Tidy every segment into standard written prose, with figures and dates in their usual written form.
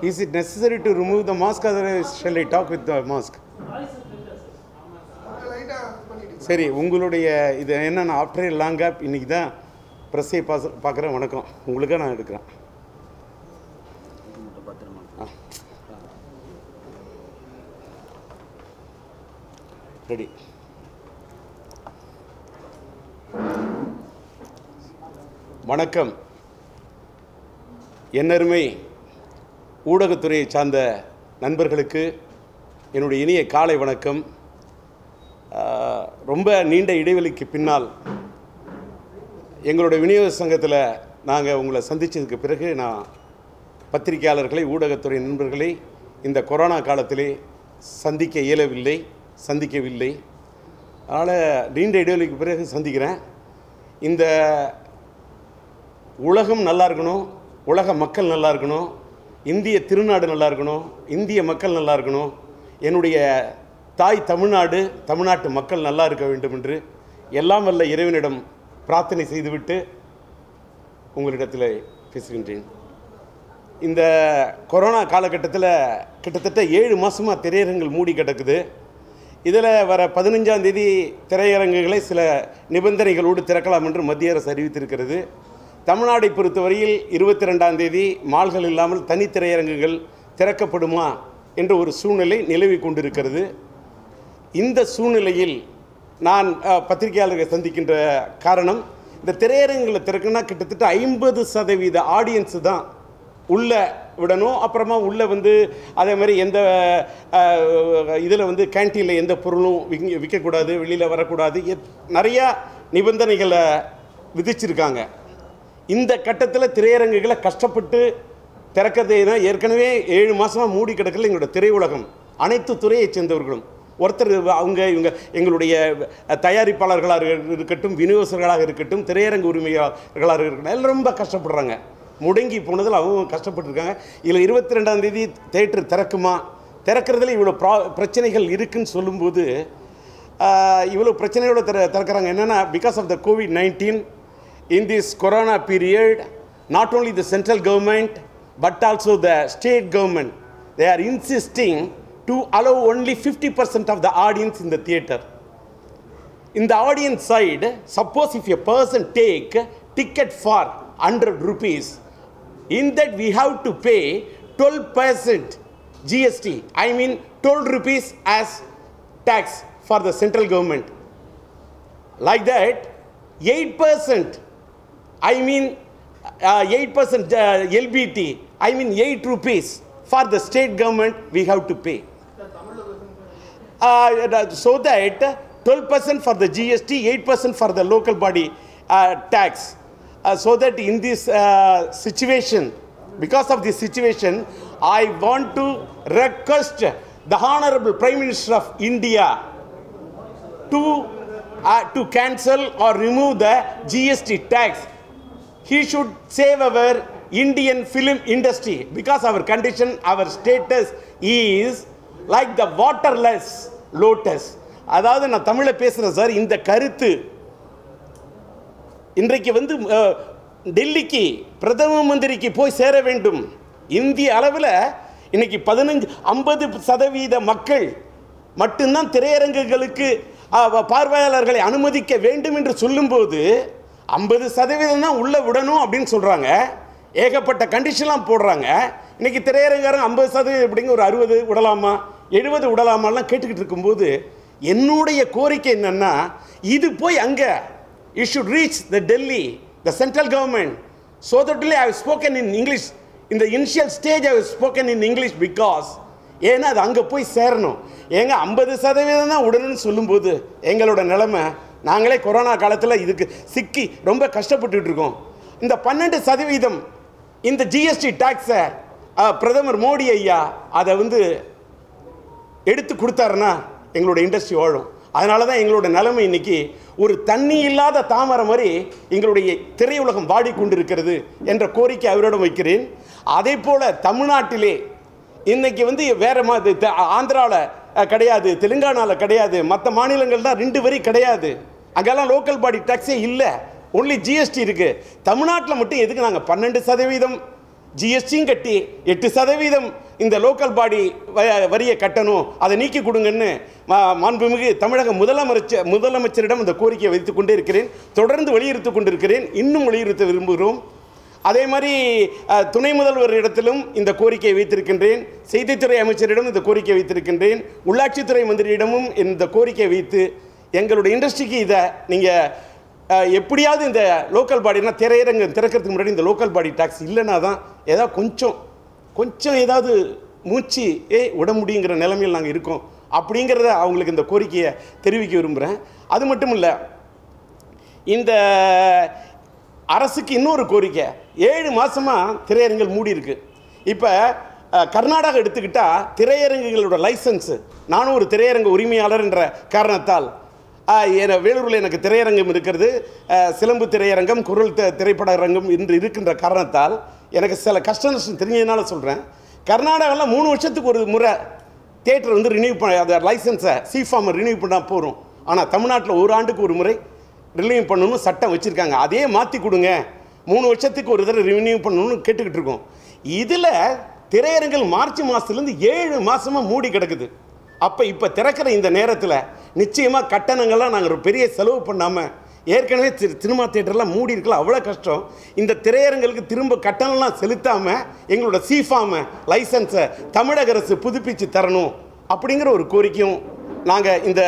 Is it necessary to remove the mask, otherwise shall I talk with the mask? சரி, உங்களுடைய இது என்னென்ன after a long gap இன்றைக்கி தான் ப்ரெஸ்ஸை பார்க்குறேன். வணக்கம், உங்களுக்காக நான் எடுக்கிறேன். ரெடி. வணக்கம். என்னருமை ஊடகத்துறையை சார்ந்த நண்பர்களுக்கு என்னுடைய இனிய காலை வணக்கம். ரொம்ப நீண்ட இடைவெளிக்கு பின்னால் எங்களுடைய விநியோக சங்கத்தில் நாங்கள் உங்களை சந்தித்ததுக்கு பிறகு நான் பத்திரிகையாளர்களை, ஊடகத்துறை நண்பர்களை இந்த கொரோனா காலத்திலே சந்திக்கவில்லை. அதனால் நீண்ட இடைவெளிக்கு பிறகு சந்திக்கிறேன். இந்த உலகம் நல்லா இருக்கணும், உலக மக்கள் நல்லா இருக்கணும், இந்திய திருநாடு நல்லா இருக்கணும், இந்திய மக்கள் நல்லா இருக்கணும், என்னுடைய தாய் தமிழ்நாட்டு மக்கள் நல்லா இருக்க வேண்டும் என்று எல்லாம் வல்ல இறைவனிடம் பிரார்த்தனை செய்துவிட்டு உங்களிடத்தில் பேசுகின்றேன். இந்த கொரோனா காலகட்டத்தில் கிட்டத்தட்ட 7 மாதமாக திரையரங்குகள் மூடி கிடக்குது. இதில் வர 15ஆம் தேதி திரையரங்குகளை சில நிபந்தனைகளோடு திறக்கலாம் என்று மத்திய அரசு அறிவித்திருக்கிறது. தமிழ்நாடை பொறுத்தவரையில் 22ஆம் தேதி மால்கள் இல்லாமல் தனி திரையரங்குகள் திறக்கப்படுமா என்ற ஒரு சூழ்நிலை நிலவி கொண்டிருக்கிறது. இந்த சூழ்நிலையில் நான் பத்திரிகையாளர்களை சந்திக்கின்ற காரணம், இந்த திரையரங்குகளை திறக்குன்னா கிட்டத்தட்ட 50% ஆடியன்ஸு தான் உள்ளே விடணும். அப்புறமா உள்ளே அதே மாதிரி எந்த இதில் கேன்டீனில் எந்த பொருளும் விற்கக்கூடாது, வெளியில் வரக்கூடாது, நிறையா நிபந்தனைகளை விதிச்சிருக்காங்க. இந்த கட்டத்தில் திரையரங்குகளை கஷ்டப்பட்டு திறக்கிறதுனா ஏற்கனவே 7 மாதமாக மூடி கிடக்கல எங்களோட திரையுலகம், அனைத்து துறையை சேர்ந்தவர்களும். ஒருத்தர் இவங்க எங்களுடைய தயாரிப்பாளர்களாக இருக்கட்டும், விநியோகர்களாக இருக்கட்டும், திரையரங்கு உரிமையாளர்களாக இருக்கட்டும், எல்லாம் ரொம்ப கஷ்டப்படுறாங்க. முடங்கி போனதில் அவங்க கஷ்டப்பட்டுருக்காங்க. இதில் 22ஆம் தேதி தேட்டர் திறக்கிறதுல இவ்வளோ பிரச்சனைகள் இருக்குதுன்னு சொல்லும்போது இவ்வளோ பிரச்சனையோடு திறக்கிறாங்க. என்னென்னா, because of the COVID-19 in this corona period, not only the central government but also the state government, they are insisting to allow only 50% of the audience in the theater. In the audience side, suppose if a person take ticket for 100 rupees, in that we have to pay 12% GST, I mean 12 rupees as tax for the central government. Like that, 8%, I mean 8% LBT, I mean 8 rupees for the state government we have to pay. So that 12% for the GST, 8% for the local body tax. So that in this situation, because of this situation, I want to request the Honorable Prime Minister of India to cancel or remove the GST tax. He should save our Indian film industry, because our condition, our status is like the waterless lotus. அதாவது நான் தமிழில் பேசுகிறேன் sir. இந்த கருத்து இன்றைக்கு டெல்லிக்கு பிரதம மந்திரிக்கு போய் சேர வேண்டும். இந்திய அளவில் இன்னைக்கு 50% மக்கள் மட்டும்தான் திரையரங்குகளுக்கு பார்வையாளர்களை அனுமதிக்க வேண்டும் என்று சொல்லும்போது 50% தான் உள்ளே விடணும் அப்படின்னு சொல்கிறாங்க. ஏகப்பட்ட கண்டிஷன்லாம் போடுறாங்க. இன்றைக்கி திரையரங்காரங்க 50% எப்படிங்க ஒரு 60 விடலாமா, 70 விடலாமாலாம் கேட்டுக்கிட்டு இருக்கும்போது என்னுடைய கோரிக்கை என்னென்னா, இது போய் அங்கே it should reach the Delhi, the central government. So that I have spoken in English. In the initial stage I have spoken in English because ஏன்னா அது அங்கே போய் சேரணும். ஏங்க 50% தான் உடனே சொல்லும்போது எங்களோட நிலைமை, நாங்களே கொரோனா காலத்தில் இதுக்கு சிக்கி ரொம்ப கஷ்டப்பட்டுட்டு இருக்கோம். இந்த 12% இந்த ஜிஎஸ்டி டாக்ஸை பிரதமர் மோடி ஐயா அதை எடுத்து கொடுத்தாருன்னா எங்களோட இண்டஸ்ட்ரி வாழும். அதனால தான் எங்களோட நிலைமை இன்றைக்கி ஒரு தண்ணி இல்லாத தாமரை மாதிரி எங்களுடைய திரையுலகம் வாடிக்கொண்டிருக்கிறது என்ற கோரிக்கை அவரிடம் வைக்கிறேன். அதே போல் தமிழ்நாட்டிலே இன்றைக்கி வேறு மாதிரி ஆந்திராவில் கிடையாது, தெலுங்கானாவில் கிடையாது, மற்ற மாநிலங்கள் தான் 2 வரி கிடையாது. அங்கெல்லாம் லோக்கல் பாடி டாக்ஸே இல்லை, ஒன்லி ஜிஎஸ்டி இருக்குது. தமிழ்நாட்டில் மட்டும் எதுக்கு நாங்கள் 12% ஜிஎஸ்டியும் கட்டி 8% இந்த லோக்கல் பாடி வரியை கட்டணும், அதை நீக்கி கொடுங்கன்னு மாண்புமிகு தமிழக முதலமைச்சரிடம் இந்த கோரிக்கையை வைத்துக் கொண்டே இருக்கிறேன். தொடர்ந்து வலியுறுத்திக் கொண்டிருக்கிறேன். இன்னும் வலியுறுத்த விரும்புகிறோம். அதே மாதிரி துணை முதல்வர் இடத்திலும் இந்த கோரிக்கையை வைத்திருக்கின்றேன். செய்தித்துறை அமைச்சரிடம் இந்த கோரிக்கை வைத்திருக்கின்றேன். உள்ளாட்சித்துறை மந்திரியிடமும் இந்த கோரிக்கையை வைத்து எங்களுடைய இண்டஸ்ட்ரிக்கு இதை நீங்கள் எப்படியாவது இந்த லோக்கல் பாடினா திரையரங்கம் திறக்கிறதுக்கு முன்னாடி இந்த லோக்கல் பாடி டாக்ஸ் இல்லைன்னா தான் ஏதாவது கொஞ்சம் ஏதாவது மூச்சு விட முடியுங்கிற நிலைமையில் நாங்கள் இருக்கோம் அப்படிங்கிறத அவங்களுக்கு இந்த கோரிக்கையை தெரிவிக்க விரும்புகிறேன். அது மட்டும் இல்லை, இந்த அரசுக்கு இன்னொரு கோரிக்கை. 7 மாதமாக திரையரங்குகள் மூடி இருக்கு. இப்போ கர்நாடகா எடுத்துக்கிட்டால் திரையரங்குகளோட லைசன்ஸு, நானும் ஒரு திரையரங்கு உரிமையாளர் என்ற காரணத்தால் வேலூரில் எனக்கு திரையரங்கம் இருக்கிறது. சிலம்பு திரையரங்கம், குரல் திரைப்பட அரங்கம் என்று இருக்கின்ற காரணத்தால் எனக்கு சில கஷ்ட நஷ்டம் தெரிஞ்சதுனால சொல்கிறேன். கர்நாடகாவில் 3 வருஷத்துக்கு ஒரு முறை தியேட்டர் வந்து ரினியூ பண்ண அந்த லைசன்ஸை சிஃபார்மை ரினியூ பண்ணால் போகிறோம். ஆனால் தமிழ்நாட்டில் 1 ஆண்டுக்கு ஒரு முறை ரினியூ பண்ணணும்னு சட்டம் வச்சுருக்காங்க. அதே மாற்றி கொடுங்க, 3 வருஷத்துக்கு ஒரு தடவை ரினியூ பண்ணணும்னு கேட்டுக்கிட்டு இருக்கோம். இதில் திரையரங்குகள் மார்ச் மாதத்துலேருந்து 7 மாதமாக மூடி கிடக்குது. அப்போ இப்போ திறக்கிற இந்த நேரத்தில் நிச்சயமாக கட்டணங்கள்லாம் நாங்கள் பெரிய செலவு பண்ணாமல், ஏற்கனவே சினிமா தியேட்டர்லாம் மூடி இருக்கலாம், அவ்வளோ கஷ்டம். இந்த திரையரங்களுக்கு திரும்ப கட்டணம்லாம் செலுத்தாமல் எங்களோட சிஃபார்மை லைசன்ஸை தமிழக அரசு புதுப்பித்து தரணும் அப்படிங்கிற ஒரு கோரிக்கையும் நாங்கள் இந்த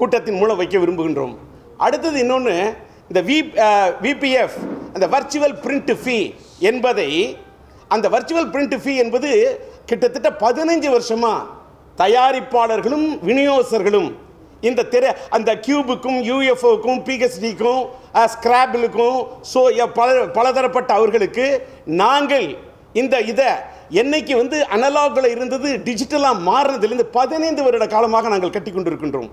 கூட்டத்தின் மூலம் வைக்க விரும்புகின்றோம். அடுத்தது இன்னொன்று, இந்த விபிஎஃப் அந்த வர்ச்சுவல் பிரிண்ட் ஃபீ என்பதை, அந்த வர்ச்சுவல் பிரிண்ட் ஃபீ என்பது கிட்டத்தட்ட 15 வருஷமாக தயாரிப்பாளர்களும் விநியோகஸ்தர்களும் இந்த அந்த கியூபுக்கும் யூஎஃப்ஓக்கும் பிஹெச்டிக்கும் ஸ்கிராபிளுக்கும் பலதரப்பட்ட அவர்களுக்கு நாங்கள் இதை என்னைக்கு வந்து அனலாகில் இருந்தது டிஜிட்டலாக மாறினதுலேருந்து 15 வருட காலமாக நாங்கள் கட்டி கொண்டிருக்கின்றோம்.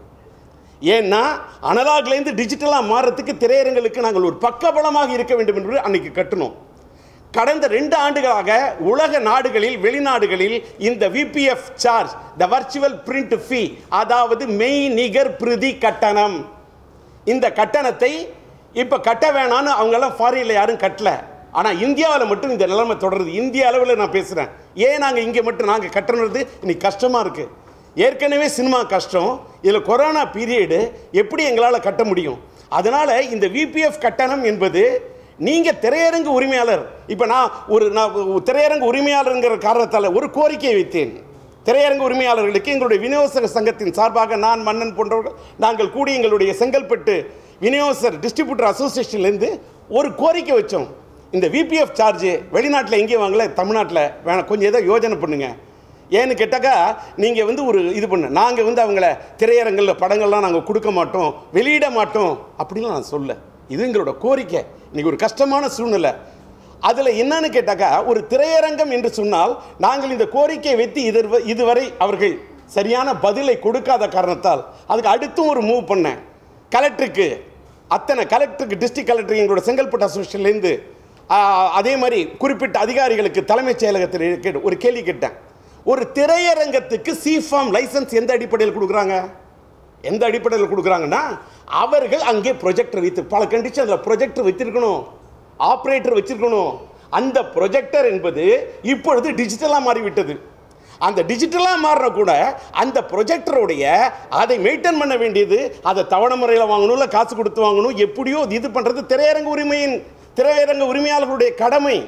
ஏன்னா அனலாக்லேருந்து டிஜிட்டலாக மாறுறதுக்கு திரையரங்களுக்கு நாங்கள் ஒரு பக்கபலமாக இருக்க வேண்டும் என்று அன்னைக்கு கட்டணும். கடந்த 2 ஆண்டுகளாக உலக நாடுகளில், வெளிநாடுகளில் இந்த VPF charge, the virtual print fee, அதாவது மெய் நிகர் பிரதி கட்டணம், இந்த கட்டணத்தை இப்போ கட்ட வேணான்னு அவங்கெல்லாம் ஃபாரினில் யாரும் கட்டல. ஆனால் இந்தியாவில் மட்டும் இந்த நிலைமை தொடருது. இந்திய அளவில் நான் பேசுகிறேன். ஏன் நாங்கள் இங்கே மட்டும் நாங்கள் கட்டணுறது இன்னைக்கு கஷ்டமாக இருக்குது. ஏற்கனவே சினிமா கஷ்டம், இதில் கொரோனா பீரியடு, எப்படி எங்களால் கட்ட முடியும்? அதனால் இந்த விபிஎஃப் கட்டணம் என்பது, நீங்கள் திரையரங்கு உரிமையாளர், இப்போ நான் திரையரங்கு உரிமையாளருங்கிற காரணத்தால் ஒரு கோரிக்கையை வைத்தேன். திரையரங்கு உரிமையாளர்களுக்கு எங்களுடைய விநியோகஸ்தர் சங்கத்தின் சார்பாக நான், மன்னன் போன்றவர்கள் நாங்கள் கூடி எங்களுடைய செங்கல்பட்டு விநியோகஸ்தர் டிஸ்ட்ரிபியூட்டர் அசோசியேஷன்லேருந்து ஒரு கோரிக்கை வச்சோம். இந்த விபிஎஃப் சார்ஜ் வெளிநாட்டில் எங்கேயும் வாங்கல, தமிழ்நாட்டில் வேணாம், கொஞ்சம் ஏதோ யோஜனை பண்ணுங்க. ஏன்னு கேட்டாக்கா, நீங்கள் வந்து ஒரு இது பண்ண, நாங்கள் வந்து அவங்கள திரையரங்கில் படங்கள்லாம் நாங்கள் கொடுக்க மாட்டோம், வெளியிட மாட்டோம் அப்படின்லாம் நான் சொல்ல. இது எங்களோட கோரிக்கை. இன்றைக்கி ஒரு கஷ்டமான சூழ்நிலை. அதில் என்னன்னு கேட்டாக்கா, ஒரு திரையரங்கம் என்று சொன்னால் நாங்கள் இந்த கோரிக்கையை வைத்து இதுவரை அவர்கள் சரியான பதிலை கொடுக்காத காரணத்தால் அதுக்கு அடுத்தும் ஒரு மூவ் பண்ணேன். கலெக்டருக்கு, டிஸ்ட்ரிக்ட் கலெக்டர் எங்களோட செங்கல்பட்டு அசோசியேஷன்லேருந்து, அதே மாதிரி குறிப்பிட்ட அதிகாரிகளுக்கு தலைமைச் செயலகத்தில் ஒரு கேள்வி கேட்டேன். ஒரு திரையரங்கத்துக்கு சிஃபார்ம் லைசன்ஸ் எந்த அடிப்படையில் கொடுக்குறாங்க? எந்த அடிப்படையில் கொடுக்குறாங்கன்னா, அவர்கள் அங்கே ப்ரொஜெக்டர் வைத்து, பல கண்டிஷன் அதில் ப்ரொஜெக்டர் வச்சிருக்கணும், ஆப்ரேட்டர் வச்சிருக்கணும். அந்த ப்ரொஜெக்டர் என்பது இப்பொழுது டிஜிட்டலாக மாறிவிட்டது. அந்த டிஜிட்டலாக மாறின கூட அந்த ப்ரொஜெக்டருடைய அதை மெயின்டைன் பண்ண வேண்டியது, அதை தவணை முறையில் வாங்கணும், இல்லை காசு கொடுத்து வாங்கணும், எப்படியோ இது பண்ணுறது திரையரங்கு உரிமையாளர்களுடைய கடமை.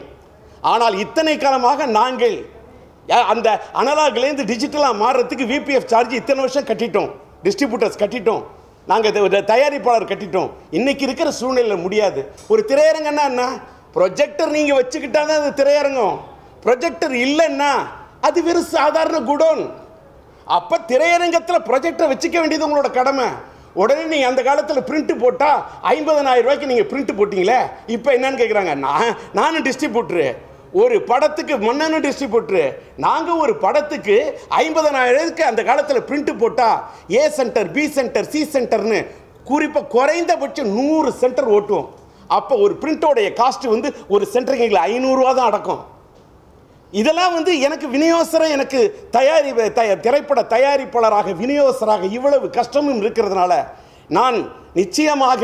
ஆனால் இத்தனை காலமாக நாங்கள் அந்த அனலாக்லேருந்து டிஜிட்டலாக மாறுறதுக்கு விபிஎஃப் சார்ஜ் இத்தனை வருஷம் கட்டிட்டோம், டிஸ்ட்ரிபியூட்டர்ஸ் கட்டிட்டோம், நாங்கள் தயாரிப்பாளர் கட்டிட்டோம். இன்னைக்கு இருக்கிற சூழ்நிலையில் முடியாது. ஒரு திரையரங்கன்னா என்ன, ப்ரொஜெக்டர் நீங்கள் வச்சுக்கிட்டா தான் அது திரையரங்கம். ப்ரொஜெக்டர் இல்லைன்னா அது வெறும் சாதாரண குடோன். அப்போ திரையரங்கத்தில் ப்ரொஜெக்டர் வச்சுக்க வேண்டியது உங்களோட கடமை. உடனே நீங்கள் அந்த காலத்தில் பிரிண்ட் போட்டால் 50,000 ரூபாய்க்கு நீங்கள் பிரிண்ட் போட்டிங்களே, இப்போ என்னன்னு கேட்குறாங்க. நானும் டிஸ்ட்ரிபியூட்ரு, ஒரு படத்துக்கு மன்னனும் டிஸ்ட்ரிபியூட்ரு, நாங்கள் ஒரு படத்துக்கு 50,000 அந்த காலத்தில் பிரிண்ட் போட்டால் A centre, B centre, C சென்டர்னு குறிப்பாக குறைந்தபட்சம் 100 சென்டர் ஓட்டுவோம். அப்போ ஒரு பிரிண்டோடைய காஸ்ட் வந்து ஒரு சென்டருக்கு எங்களுக்கு 500 ரூபா தான் அடக்கும். இதெல்லாம் வந்து எனக்கு விநியோகஸ்தரை, எனக்கு திரைப்பட தயாரிப்பாளராக, விநியோகஸ்தராக இவ்வளவு கஷ்டமும் இருக்கிறதுனால நான் நிச்சயமாக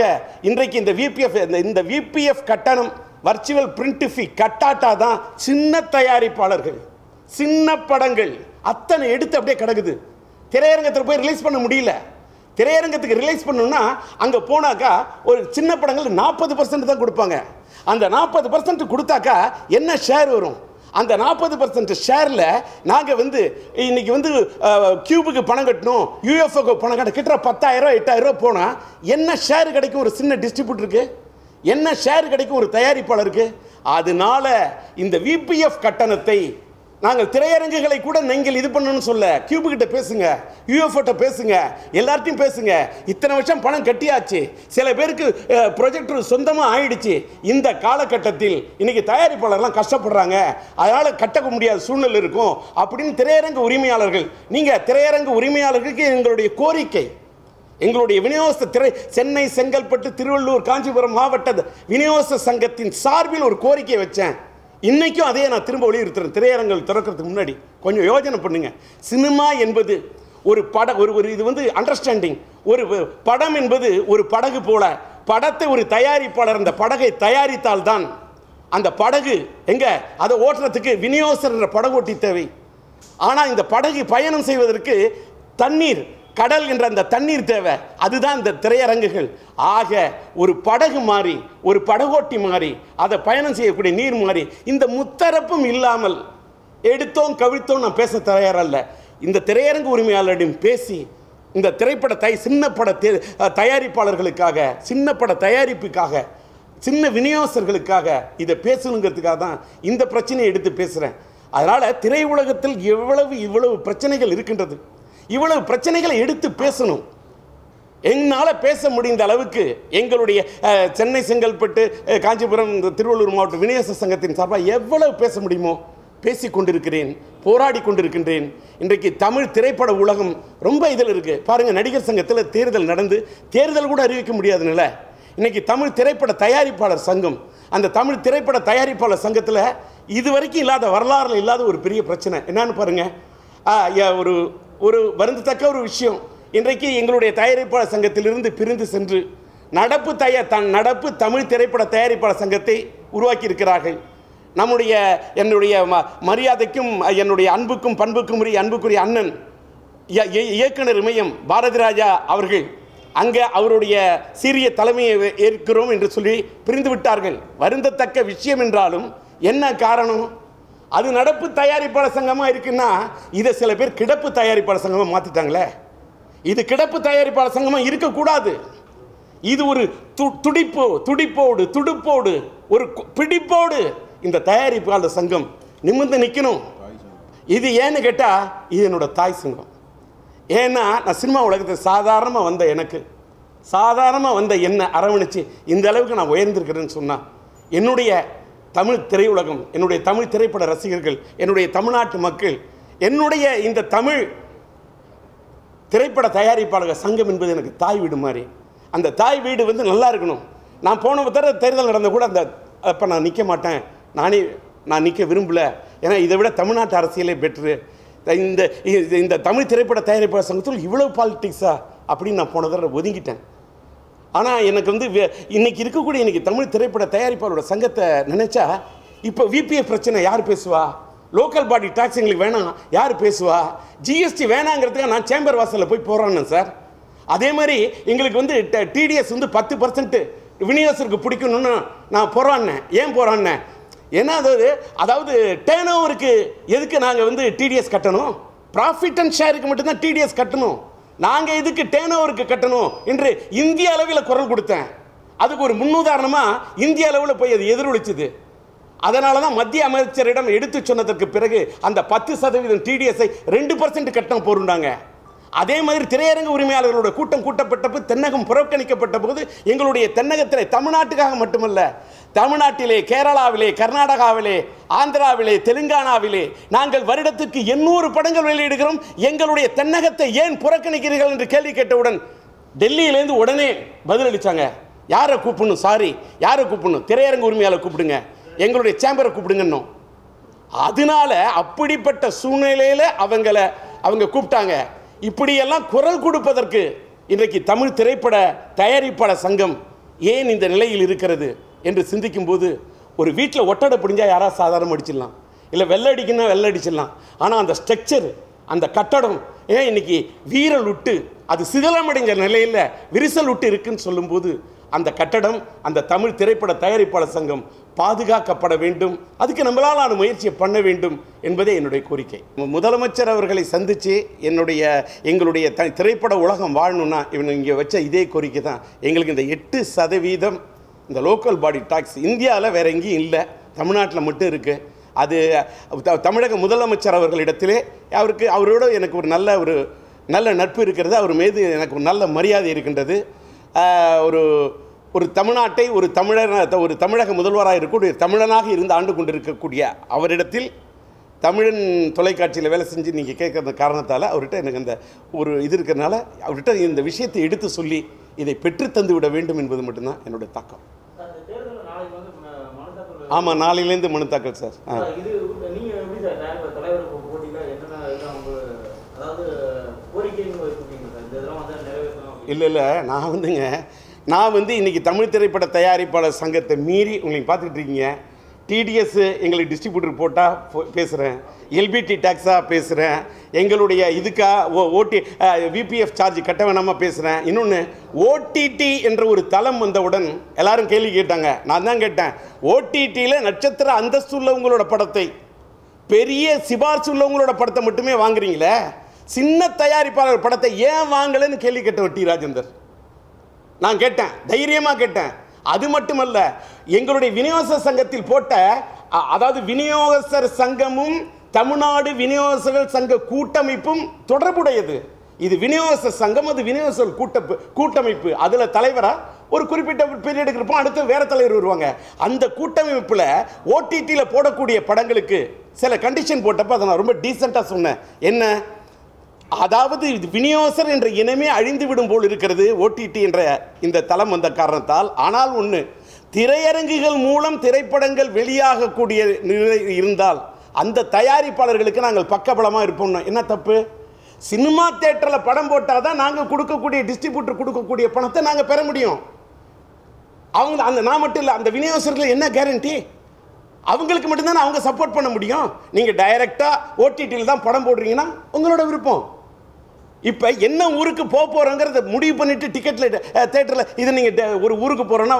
இன்றைக்கு இந்த விபிஎஃப் கட்டணம் வர்ச்சுவல் பிரிண்ட் ஃபீ கட்டாட்டா தான் சின்ன தயாரிப்பாளர்கள், சின்ன படங்கள் அத்தனை எடுத்து அப்படியே கிடக்குது. திரையரங்கத்தில் போய் ரிலீஸ் பண்ண முடியல. திரையரங்கத்துக்கு ரிலீஸ் பண்ணணும்னா அங்கே போனாக்கா ஒரு சின்ன படங்கள் 40% தான் கொடுப்பாங்க. அந்த 40% கொடுத்தாக்கா என்ன ஷேர் வரும்? அந்த 40% ஷேரில் நாங்கள் இன்னைக்கு கியூபுக்கு பணம் கட்டணும், யூஎஃப்ஓக்கு பணம் கட்ட கிட்ட 10,000 8,000 போனால் என்ன ஷேர் கிடைக்கும் ஒரு சின்ன டிஸ்ட்ரிபியூட்டருக்கு? என்ன ஷேர் கிடைக்கும் ஒரு தயாரிப்பாளருக்கு? அதனால இந்த விபிஎஃப் கட்டணத்தை நாங்கள் திரையரங்குகளை கூட நீங்கள் இது பண்ணணும்னு சொல்ல, கியூபுக்கிட்ட பேசுங்க, யூஎஃப்ஓட்ட பேசுங்க, எல்லார்ட்டையும் பேசுங்க. இத்தனை வருஷம் பணம் கட்டியாச்சு, சில பேருக்கு ப்ரொஜெக்டர் சொந்தமாக ஆயிடுச்சு. இந்த காலகட்டத்தில் இன்னைக்கு தயாரிப்பாளர்லாம் கஷ்டப்படுறாங்க, அதனால் கட்ட முடியாத சூழ்நிலை இருக்கும் அப்படின்னு திரையரங்கு உரிமையாளர்கள், நீங்கள் திரையரங்கு உரிமையாளர்களுக்கு எங்களுடைய கோரிக்கை, எங்களுடைய விநியோக சென்னை, செங்கல்பட்டு, திருவள்ளூர், காஞ்சிபுரம் மாவட்ட விநியோக சங்கத்தின் சார்பில் ஒரு கோரிக்கை வச்சேன். இன்னைக்கும் அதே நான் திரும்ப வலியுறுத்துறேன். திரையரங்கள் திறக்கிறதுக்கு முன்னாடி கொஞ்சம் யோசனை பண்ணுங்க. சினிமா என்பது ஒரு இது அண்டர்ஸ்டாண்டிங். ஒரு படம் என்பது ஒரு படகு போல, படத்தை ஒரு தயாரிப்பாளர் அந்த படகை தயாரித்தால்தான் அந்த படகு எங்க அதை ஓட்டுறதுக்கு விநியோகஸ்தர் என்ற படகோட்டி தேவை. ஆனால் இந்த படகு பயணம் செய்வதற்கு தண்ணீர், கடல் என்ற அந்த தண்ணீர் தேவை. அதுதான் இந்த திரையரங்குகள். ஆக ஒரு படகு மாறி, ஒரு படகோட்டி மாறி, அதை பயணம் செய்யக்கூடிய நீர் மாறி, இந்த முத்தரப்பும் இல்லாமல் எடுத்தோம் கவிழ்த்தோம் நான் பேச தயாரல்ல. இந்த திரையரங்கு உரிமையாளரிடம் பேசி இந்த திரைப்பட சின்ன பட தயாரிப்பாளர்களுக்காக, சின்ன பட தயாரிப்புக்காக, சின்ன விநியோகஸ்தர்களுக்காக இதை பேசணுங்கிறதுக்காக தான் இந்த பிரச்சனையை எடுத்து பேசுகிறேன். அதனால் திரையுலகத்தில் இவ்வளவு பிரச்சனைகள் இருக்கின்றது. இவ்வளவு பிரச்சனைகளை எடுத்து பேசணும். என்னால் பேச முடிந்த அளவுக்கு எங்களுடைய சென்னை, செங்கல்பட்டு, காஞ்சிபுரம், திருவள்ளூர் மாவட்ட விநியோக சங்கத்தின் சார்பாக எவ்வளவு பேச முடியுமோ பேசி கொண்டிருக்கிறேன், போராடி கொண்டிருக்கின்றேன். இன்றைக்கு தமிழ் திரைப்பட உலகம் ரொம்ப இதில் இருக்குது. பாருங்கள், நடிகர் சங்கத்தில் தேர்தல் நடந்து தேர்தல் கூட அறிவிக்க முடியாத நிலை. இன்றைக்கி தமிழ் திரைப்பட தயாரிப்பாளர் சங்கம், அந்த தமிழ் திரைப்பட தயாரிப்பாளர் சங்கத்தில் இதுவரைக்கும் இல்லாத, வரலாறுல இல்லாத ஒரு பெரிய பிரச்சனை என்னன்னு பாருங்கள். ஒரு வருந்தத்தக்க ஒரு விஷயம், இன்றைக்கு எங்களுடைய தயாரிப்பாளர் சங்கத்திலிருந்து பிரிந்து சென்று நடப்பு தமிழ் திரைப்பட தயாரிப்பாளர் சங்கத்தை உருவாக்கி இருக்கிறார்கள். என்னுடைய மரியாதைக்கும் என்னுடைய அன்புக்கும் பண்புக்கும் அன்புக்குரிய அண்ணன் இயக்குனர் இமயம் பாரதி ராஜா அவர்கள் அங்கே அவருடைய சீரிய தலைமையை ஏற்கிறோம் என்று சொல்லி பிரிந்து விட்டார்கள். வருந்தத்தக்க விஷயம் என்றாலும் என்ன காரணம்? அது நடப்பு தயாரிப்பாளர் சங்கமாக இருக்குன்னா இதை சில பேர் கிடப்பு தயாரிப்பாளர் சங்கமாக மாற்றிட்டாங்களே. இது கிடப்பு தயாரிப்பாளர் சங்கமாக இருக்கக்கூடாது. இது ஒரு துடிப்போடு ஒரு பிடிப்போடு இந்த தயாரிப்பாளர் சங்கம் நிமிர்ந்து நிற்கணும். இது ஏன்னு கேட்டால் இது என்னோட தாய் சங்கம். ஏன்னா நான் சினிமா உலகத்தில் சாதாரணமாக வந்த என்ன அரவணைச்சு இந்த அளவுக்கு நான் உயர்ந்திருக்கிறேன்னு சொன்னால் என்னுடைய தமிழ் திரையுலகம், என்னுடைய தமிழ் திரைப்பட ரசிகர்கள், என்னுடைய தமிழ்நாட்டு மக்கள், என்னுடைய இந்த தமிழ் திரைப்பட தயாரிப்பாளர் சங்கம் என்பது எனக்கு தாய் வீடு மாதிரி. அந்த தாய் வீடு நல்லா இருக்கணும். நான் போன தடவை தேர்தல் நடந்த கூட அப்போ நான் நிற்க மாட்டேன், நான் நிற்க விரும்பலை. ஏன்னா இதை விட தமிழ்நாட்டு அரசியலே பெட்ரு. இந்த தமிழ் திரைப்பட தயாரிப்பாளர் சங்கத்தில் இவ்வளோ பாலிட்டிக்ஸா அப்படின்னு நான் போன தடவை ஒதுங்கிட்டேன். ஆனால் எனக்கு இன்னைக்கு இருக்கக்கூடிய தமிழ் திரைப்பட தயாரிப்பாளரோட சங்கத்தை நினைச்சா இப்போ விபிஎஃப் பிரச்சனை யார் பேசுவா? லோக்கல் பாடி டாக்ஸ் எங்களுக்கு வேணாம் யார் பேசுவா? ஜிஎஸ்டி வேணாங்கிறதுக்காக நான் சேம்பர் வாசலில் போய் போகிறான்னு சார். அதே மாதிரி எங்களுக்கு டிடிஎஸ் 10% விநியோகத்திற்கு பிடிக்கணும்னு நான் போராடினேன். ஏன் போராடினேன்? ஏன்னா அதாவது டேர்ன் ஓவருக்கு எதுக்கு நாங்கள் டிடிஎஸ் கட்டணும்? ப்ராஃபிட் அண்ட் ஷேருக்கு மட்டும்தான் டிடிஎஸ் கட்டணும். நாங்கள் இதுக்கு டேர்ன் ஓவருக்கு கட்டணும் என்று இந்திய அளவில் குரல் கொடுத்தேன். அதுக்கு ஒரு முன்னுதாரணமாக இந்திய அளவில் போய் அது எதிரொலிச்சுது. அதனால தான் மத்திய அமைச்சரிடம் எடுத்து சொன்னதற்கு பிறகு அந்த 10% டிடிஎஸ்ஐ 2% கட்டணம் போடுறாங்க. அதே மாதிரி திரையரங்கு உரிமையாளர்களோட கூட்டம் கூட்டப்பட்ட போது, தென்னகம் புறக்கணிக்கப்பட்ட போது எங்களுடைய தென்னகத்திலே தமிழ்நாட்டுக்காக மட்டுமல்ல, தமிழ்நாட்டிலே, கேரளாவிலே, கர்நாடகாவிலே, ஆந்திராவிலே, தெலுங்கானாவிலே நாங்கள் வருடத்துக்கு 800 படங்கள் வெளியிடுகிறோம். எங்களுடைய தென்னகத்தை ஏன் புறக்கணிக்கிறீர்கள் என்று கேள்வி கேட்டவுடன் டெல்லியிலேருந்து உடனே பதிலளித்தாங்க. யாரை கூப்பிடணும்? யாரை கூப்பிடணும்? திரையரங்கு உரிமையாளர் கூப்பிடுங்க, எங்களுடைய சேம்பரை கூப்பிடுங்கன்னு. அதனால அப்படிப்பட்ட சூழ்நிலையில் அவங்க கூப்பிட்டாங்க. இப்படியெல்லாம் குரல் கொடுப்பதற்கு இன்றைக்கு தமிழ் திரைப்பட தயாரிப்பாளர் சங்கம் ஏன் இந்த நிலையில் இருக்கிறது என்று சிந்திக்கும் போது ஒரு வீட்டில் ஒட்டடை பிடிஞ்சால் யாராவது சாதாரணமாக அடிச்சிடலாம், இல்லை வெள்ளை அடிக்கணும்னா வெள்ளை அடிச்சிடலாம். ஆனால் அந்த ஸ்ட்ரக்சர், அந்த கட்டடம் ஏன் இன்னைக்கு வீரல் விட்டு அது சிதலமடைஞ்ச நிலையில் விரிசல் விட்டு இருக்குன்னு சொல்லும்போது அந்த கட்டடம், அந்த தமிழ் திரைப்பட தயாரிப்பாளர் சங்கம் பாதுகாக்கப்பட வேண்டும். அதுக்கு நம்மளால் முயற்சியை பண்ண வேண்டும் என்பதே என்னுடைய கோரிக்கை. முதலமைச்சர் அவர்களை சந்தித்து எங்களுடைய திரைப்பட உலகம் வாழணும்னா இவங்க இங்கே வச்ச இதே கோரிக்கை தான். எங்களுக்கு இந்த 8% இந்த லோக்கல் பாடி டாக்ஸ் இந்தியாவில் வேறு எங்கேயும் இல்லை, தமிழ்நாட்டில் மட்டும் இருக்குது. அது தமிழக முதலமைச்சர் அவர்களிடத்திலே அவரோட எனக்கு ஒரு நல்ல நட்பு இருக்கிறது. அவர் மீது எனக்கு ஒரு நல்ல மரியாதை இருக்கின்றது. ஒரு தமிழ்நாட்டை ஒரு தமிழக முதல்வராக இருக்கக்கூடிய தமிழனாக இருந்து ஆண்டு கொண்டிருக்கக்கூடிய அவரிடத்தில் தமிழன் தொலைக்காட்சியில் வேலை செஞ்சு நீங்கள் கேட்குற காரணத்தால் அவர்கிட்ட எனக்கு அந்த ஒரு இது இருக்கிறதுனால அவர்கிட்ட இந்த விஷயத்தை எடுத்து சொல்லி இதை பெற்று தந்து விட வேண்டும் என்பது மட்டும்தான் என்னுடைய தாக்கம். ஆமாம், நாளையிலேருந்து மனு தாக்கல் சார். இல்லை நான் இன்றைக்கி தமிழ் திரைப்பட தயாரிப்பாளர் சங்கத்தை மீறி உங்களுக்கு பார்த்துக்கிட்டு இருக்கீங்க. டிடிஎஸ் எங்களுக்கு டிஸ்ட்ரிபியூட்டர் போட்டால் பேசுகிறேன், எல்பிடி டேக்ஸாக பேசுகிறேன், எங்களுடைய விபிஎஃப் சார்ஜ் கட்ட வேணாமல் பேசுகிறேன். இன்னொன்று ஓடிடி என்ற ஒரு தளம் வந்தவுடன் எல்லாரும் கேள்வி கேட்டாங்க. நான் தான் கேட்டேன், ஓடிடியில் நட்சத்திர அந்தஸ்து உள்ளவங்களோட படத்தை, பெரிய சிபார்சு உள்ளவங்களோட படத்தை மட்டுமே வாங்குறீங்களே, சின்ன தயாரிப்பாளர் படத்தை ஏன் வாங்கலைன்னு கேள்வி கேட்டவர் டி ராஜேந்தர். நான் கேட்டேன், தைரியமாக கேட்டேன். அது மட்டுமல்ல, எங்களுடைய விநியோக சங்கத்தில் போட்ட, அதாவது விநியோகஸ்தர் சங்கமும் தமிழ்நாடு விநியோகஸ்தர்கள் சங்க கூட்டமைப்பும் தொடர்புடையது. இது விநியோகஸ்தர் சங்கம், அது விநியோகஸ்தர் கூட்டமைப்பு. அதில் தலைவராக ஒரு குறிப்பிட்ட பீரியடுக்கு இருப்போம், அடுத்து வேற தலைவர் வருவாங்க. அந்த கூட்டமைப்பில் ஓடிடியில் போடக்கூடிய படங்களுக்கு சில கண்டிஷன் போட்டப்போ அதை நான் ரொம்ப டீசெண்டாக சொன்னேன். என்ன? அதாவது விநியோகஸ்தர் என்ற இனமே அழிந்துவிடும் போல் இருக்கிறது ஓடிடி என்ற இந்த தளம் வந்த காரணத்தால். ஆனால் ஒன்று, திரையரங்குகள் மூலம் திரைப்படங்கள் வெளியாகக்கூடிய நிலை இருந்தால் அந்த தயாரிப்பாளர்களுக்கு நாங்கள் பக்கபலமாக இருப்போம். என்ன தப்பு? சினிமா தியேட்டரில் படம் போட்டால் தான் நாங்கள் கொடுக்கக்கூடிய டிஸ்ட்ரிபியூட்டர் கொடுக்கக்கூடிய பணத்தை நாங்கள் பெற முடியும். நான் மட்டும் இல்லை, அந்த விநியோகஸ்தர்கள் என்ன கேரண்டி? அவங்களுக்கு மட்டும்தான் அவங்க சப்போர்ட் பண்ண முடியும். நீங்கள் டைரெக்டாக ஓடிடியில் தான் படம் போடுறீங்கன்னா உங்களோட விருப்பம். இப்போ என்ன ஊருக்கு போகிறோங்கிறத முடிவு பண்ணிவிட்டு டிக்கெட்டில் தேட்டரில் இது நீங்கள் ஒரு ஊருக்கு போகிறோன்னா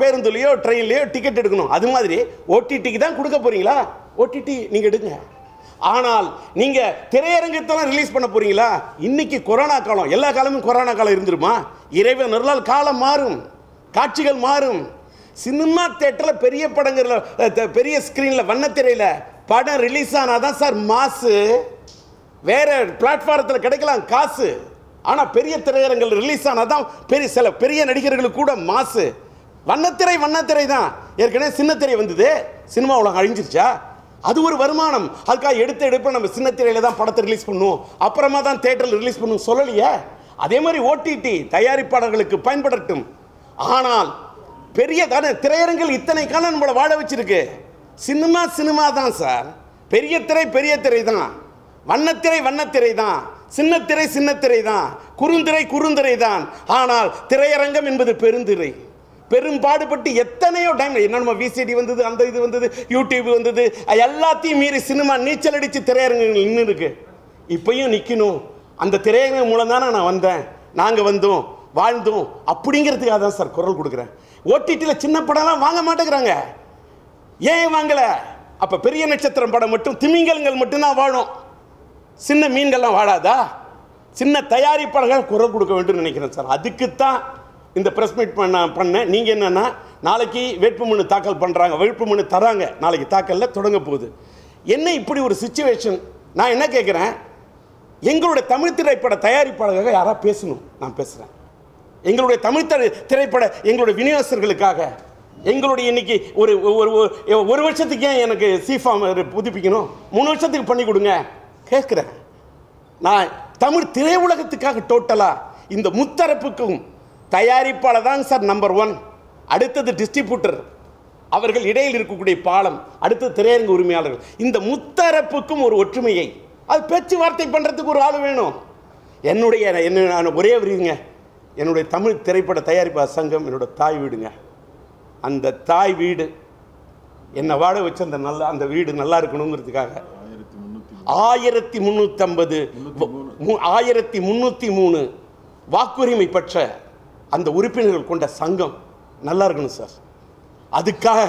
பேருந்துலையோ ட்ரெயின்லையோ டிக்கெட் எடுக்கணும். அது மாதிரி ஓடிடிக்கு தான் கொடுக்க போகிறீங்களா? ஓடிடி நீங்கள் எடுங்க. ஆனால் நீங்கள் திரையரங்கத்தெல்லாம் ரிலீஸ் பண்ண போகிறீங்களா? இன்றைக்கி கொரோனா காலம், எல்லா காலமும் கொரோனா காலம் இருந்துருமா? இறைவன் அருளால் காலம் மாறும், காட்சிகள் மாறும். சினிமா தேட்டரில் பெரிய படங்களில் பெரிய ஸ்க்ரீனில் வண்ணத்திரையில் படம் ரிலீஸ் ஆனால் தான் சார் மாசு. வேறு பிளாட்ஃபாரத்தில் கிடைக்கலாம் காசு. ஆனால் பெரிய திரையரங்கில் ரிலீஸ் ஆனால் தான் சில பெரிய நடிகர்களுக்கு கூட மாசு. வண்ணத்திரை தான். ஏற்கனவே சின்னத்திரை வந்தது, சினிமா உலகம் அழிஞ்சிருச்சா? அது ஒரு வருமானம். அதுக்காக எடுப்ப நம்ம சின்னத்திரையில் தான் படத்தை ரிலீஸ் பண்ணுவோம், அப்புறமா தான் தேட்டரில் ரிலீஸ் பண்ணுவோம் சொல்லலையே. அதே மாதிரி ஓடிடி தயாரிப்பாளர்களுக்கு பயன்படட்டும். ஆனால் பெரிய திரையரங்கில் இத்தனை காலம் நம்மளை வாழ வச்சிருக்கு. சினிமா தான் சார். பெரிய திரை தான், வண்ணத்திரை தான், சின்னத்திரை தான், குறுந்திரை தான். ஆனால் திரையரங்கம் என்பது பெருந்திரை. பெரும்பாடுபட்டு எத்தனையோ டைம் என்ன விசிடி வந்தது, அந்த இது வந்தது, யூடியூப் வந்தது, எல்லாத்தையும் மீறி சினிமா நீச்சல் அடித்து திரையரங்கங்கள் நின்று இருக்கு. இப்பயும் நிற்கணும். அந்த திரையரங்கம் மூலம் தானே நான் வந்தேன், நாங்கள் வந்தோம், வாழ்ந்தோம் அப்படிங்கிறதுக்காக தான் சார் குரல் கொடுக்குறேன். ஓடிடியில் சின்ன படம்லாம் வாங்க மாட்டேங்கிறாங்க. ஏன் வாங்கலை? அப்போ பெரிய நட்சத்திரம் படம் மட்டும், திமிங்கலங்கள் மட்டும்தான் வாழும், சின்ன மீன்கள்லாம் வாழாதா? சின்ன தயாரிப்பாளர்கள் குரல் கொடுக்க வேண்டும் நினைக்கிறேன் சார். அதுக்குத்தான் இந்த ப்ரெஸ் மீட் பண்ணேன். நீங்கள் என்னென்னா, நாளைக்கு வேட்புமனு தாக்கல் பண்ணுறாங்க, வேட்புமனு தராங்க, நாளைக்கு தாக்கலில் தொடங்க போகுது. என்ன இப்படி ஒரு சிச்சுவேஷன்? நான் என்ன கேட்குறேன், எங்களுடைய தமிழ் திரைப்பட தயாரிப்பாளர்கள் யாராவது பேசணும். நான் பேசுகிறேன். எங்களுடைய தமிழ் திரைப்பட எங்களுடைய விநியோகஸ்தர்களுக்காக, எங்களுடைய இன்னைக்கு ஒரு வருஷத்துக்கு ஏன் எனக்கு சிஃபார்ம் புதுப்பிக்கணும், 3 வருஷத்துக்கு பண்ணி கொடுங்க கேட்குறேன். நான் தமிழ் திரையுலகத்துக்காக டோட்டலாக இந்த முத்தரப்புக்கும் தயாரிப்பாளர் தான் சார் நம்பர் 1. அடுத்தது டிஸ்ட்ரிபியூட்டர், அவர்கள் இடையில் இருக்கக்கூடிய பாலம், அடுத்தது திரையரங்கு உரிமையாளர்கள். இந்த முத்தரப்புக்கும் ஒரு ஒற்றுமையை, அது பேச்சுவார்த்தை பண்ணுறதுக்கு ஒரு ஆள் வேணும். நான் ஒரே விருதுங்க, என்னுடைய தமிழ் திரைப்பட தயாரிப்பாளர் சங்கம் என்னோட தாய் வீடுங்க. அந்த தாய் வீடு என்னை வாழ வச்சு அந்த வீடு நல்லா இருக்கணுங்கிறதுக்காக 1303 வாக்குரிமை பெற்ற அந்த உறுப்பினர்கள் கொண்ட சங்கம் நல்லா இருக்கணும் சார். அதுக்காக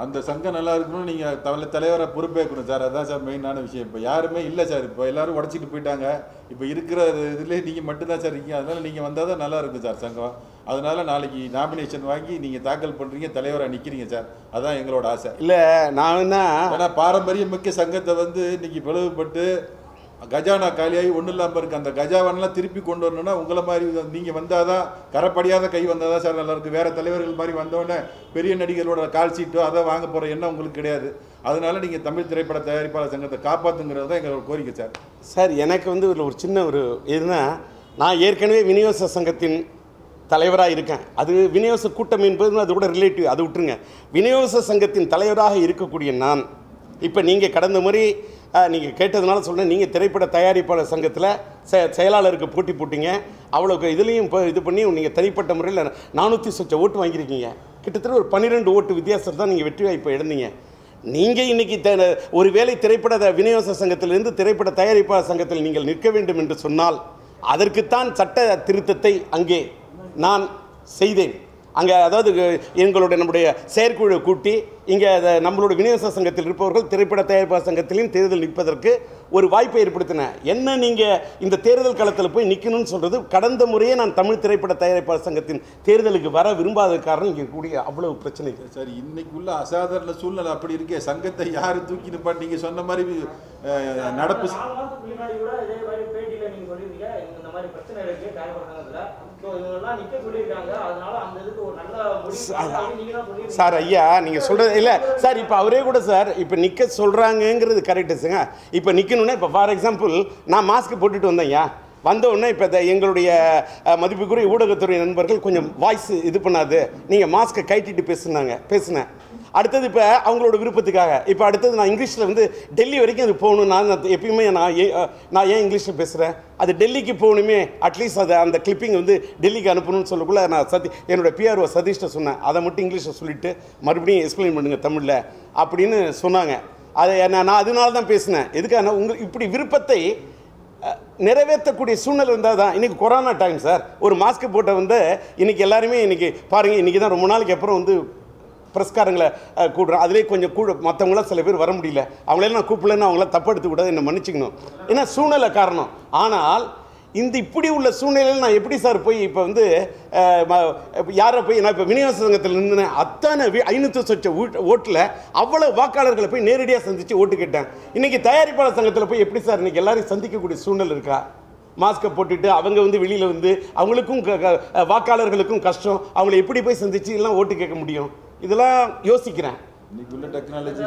அந்த சங்கம் நல்லா இருக்கணும். நீங்கள் தலைவரை பொறுப்பேற்கணும் சார். அதுதான் சார் மெயினான விஷயம். இப்போ யாருமே இல்லை சார். இப்போ எல்லாரும் உடச்சிட்டு போயிட்டாங்க. இப்போ இருக்கிற இதுலேயே நீங்கள் மட்டும்தான் சார் இருக்கீங்க. அதனால் நீங்கள் வந்தால் தான் நல்லா இருக்கும் சார் சங்கம். அதனால் நாளைக்கு நாமினேஷன் வாங்கி நீங்கள் தாக்கல் பண்ணுறீங்க, தலைவராக நிற்கிறீங்க சார். அதுதான் எங்களோட ஆசை. இல்லை நான் என்ன ஏன்னா பாரம்பரிய முக்கிய சங்கத்தை வந்து இன்னைக்கு பிளவுபட்டு கஜானா காலியாகி ஒன்றும் இல்லாமல் இருக்குது. அந்த கஜாவெல்லாம் திருப்பி கொண்டு வரணும்னா உங்களை மாதிரி நீங்கள் வந்தால் தான், கரப்படியாத கை வந்தால் தான் சார் நல்லாயிருக்கு. வேறு தலைவர்கள் மாதிரி வந்தோடனே பெரிய நடிகர்களோட கால் சீட்டோ அதை வாங்க போகிற எண்ணம் உங்களுக்கு கிடையாது. அதனால நீங்கள் தமிழ் திரைப்பட தயாரிப்பாளர் சங்கத்தை காப்பாற்றுங்கிறது தான் எங்களோட கோரிக்கை சார். சார் எனக்கு வந்து ஒரு சின்ன இதுனா, நான் ஏற்கனவே விநியோக சங்கத்தின் தலைவராக இருக்கேன். அது விநியோக கூட்டம் என்பது அது கூட ரிலேட்டிவ், அது விட்டுருங்க. விநியோக சங்கத்தின் தலைவராக இருக்கக்கூடிய நான் இப்போ நீங்கள் கடந்த முறை நீங்கள் கேட்டதுனால சொல்கிறேன், நீங்கள் திரைப்பட தயாரிப்பாளர் சங்கத்தில் செயலாளருக்கு போட்டி போட்டிங்க. அவ்வளோ இதுலேயும் இப்போ இது பண்ணி நீங்கள் தனிப்பட்ட முறையில் 400 சொச்ச ஓட்டு வாங்கியிருக்கீங்க. கிட்டத்தட்ட ஒரு 12 ஓட்டு வித்தியாசத்தில் தான் நீங்கள் வெற்றி வாய்ப்பை இழந்தீங்க. நீங்கள் இன்றைக்கி ஒரு வேளை திரைப்பட விநியோக சங்கத்திலிருந்து திரைப்பட தயாரிப்பாளர் சங்கத்தில் நீங்கள் நிற்க வேண்டும் என்று சொன்னால் அதற்குத்தான் சட்ட திருத்தத்தை அங்கே நான் செய்தேன். அங்கே அதாவது நம்முடைய செயற்குழு கூட்டி இங்கே நம்மளோட விநியோக சங்கத்தில் இருப்பவர்கள் திரைப்பட தயாரிப்பாளர் சங்கத்திலையும் தேர்தல் நிற்பதற்கு ஒரு வாய்ப்பை ஏற்படுத்தினேன். என்ன நீங்கள் இந்த தேர்தல் களத்தில் போய் நிற்கணும்னு சொல்கிறது, கடந்த முறையே நான் தமிழ் திரைப்பட தயாரிப்பாளர் சங்கத்தின் தேர்தலுக்கு வர விரும்பாத காரணம் இங்கே கூடிய அவ்வளவு பிரச்சனை சார். இன்னைக்கு உள்ள அசாதாரண சூழ்நிலை அப்படி இருக்கே. சங்கத்தை யார் தூக்கி நிற்பான்னு நீங்கள் சொன்ன மாதிரி நடப்பு சார். ஐயா நீங்கள் சொல்கிறது இல்லை சார். இப்போ அவரே கூட சார் இப்போ நிற்க சொல்கிறாங்கங்கிறது கரெக்டுங்க. இப்போ நிற்கணுன்னா இப்போ ஃபார் எக்ஸாம்பிள் நான் மாஸ்க் போட்டுட்டு வந்தேன்யா, வந்தவுடனே இப்போ எங்களுடைய மதிப்புக்குரிய ஊடகத்துறை நண்பர்கள் கொஞ்சம் வாய்ஸ் இது பண்ணாது, நீங்கள் மாஸ்க்கை கட்டிட்டு பேசுனேன். அடுத்தது இப்போ அவங்களோட விருப்பத்துக்காக இப்போ அடுத்தது நான் இங்கிலீஷில் வந்து டெல்லி வரைக்கும் அது போகணும். நான் எப்பயுமே நான் ஏன் இங்கிலீஷில் பேசுகிறேன், அது டெல்லிக்கு போகணுமே, அட்லீஸ்ட் அதை அந்த கிளிப்பிங் வந்து டெல்லிக்கு அனுப்பணும்னு சொல்லக்குள்ள நான் என்னோட பிஆர்ஓ சதீஷ்ட சொன்னேன், அதை மட்டும் இங்கிலீஷில் சொல்லிவிட்டு மறுபடியும் எக்ஸ்பிளைன் பண்ணுங்கள் தமிழில் அப்படின்னு சொன்னாங்க. அதை நான் அதனால தான் பேசினேன். எதுக்காக இப்படி விருப்பத்தை நிறைவேற்றக்கூடிய சூழ்நிலை இருந்தால் தான். இன்றைக்கி கொரோனா டைம் சார். ஒரு மாஸ்க் போட்ட வந்து இன்றைக்கி எல்லாருமே இன்றைக்கி பாருங்கள், இன்றைக்கி தான் ரொம்ப நாளைக்கு அப்புறம் வந்து பிரஸ்காரங்களை கூடுறோம். அதிலே கொஞ்சம் மற்றவங்களாம் சில பேர் வர முடியல. அவங்களெல்லாம் நான் கூப்பிடலன்னு அவங்களாம் தப்பு எடுத்துக்கூடாது, என்னை மன்னிச்சிக்கணும். ஏன்னா சூழ்நிலை காரணம். ஆனால் இந்த இப்படி உள்ள சூழ்நிலையில் நான் எப்படி சார் போய் இப்போ வந்து யாரை போய் நான் இப்போ விநியோக சங்கத்தில் நின்றுனேன். அத்தனை 500 சொச்ச ஓட்டில் அவ்வளோ வாக்காளர்களை போய் நேரடியாக சந்தித்து ஓட்டு கேட்டேன். இன்றைக்கி தயாரிப்பாளர் சங்கத்தில் போய் எப்படி சார் இன்றைக்கி எல்லாரையும் சந்திக்கக்கூடிய சூழ்நிலை இருக்கா? மாஸ்கை போட்டுட்டு அவங்க வந்து வெளியில் வந்து அவங்களுக்கும் வாக்காளர்களுக்கும் கஷ்டம். அவங்கள எப்படி போய் சந்தித்து எல்லாம் ஓட்டு கேட்க முடியும்? இதெல்லாம் யோசிக்கிறேன். டெக்னாலஜி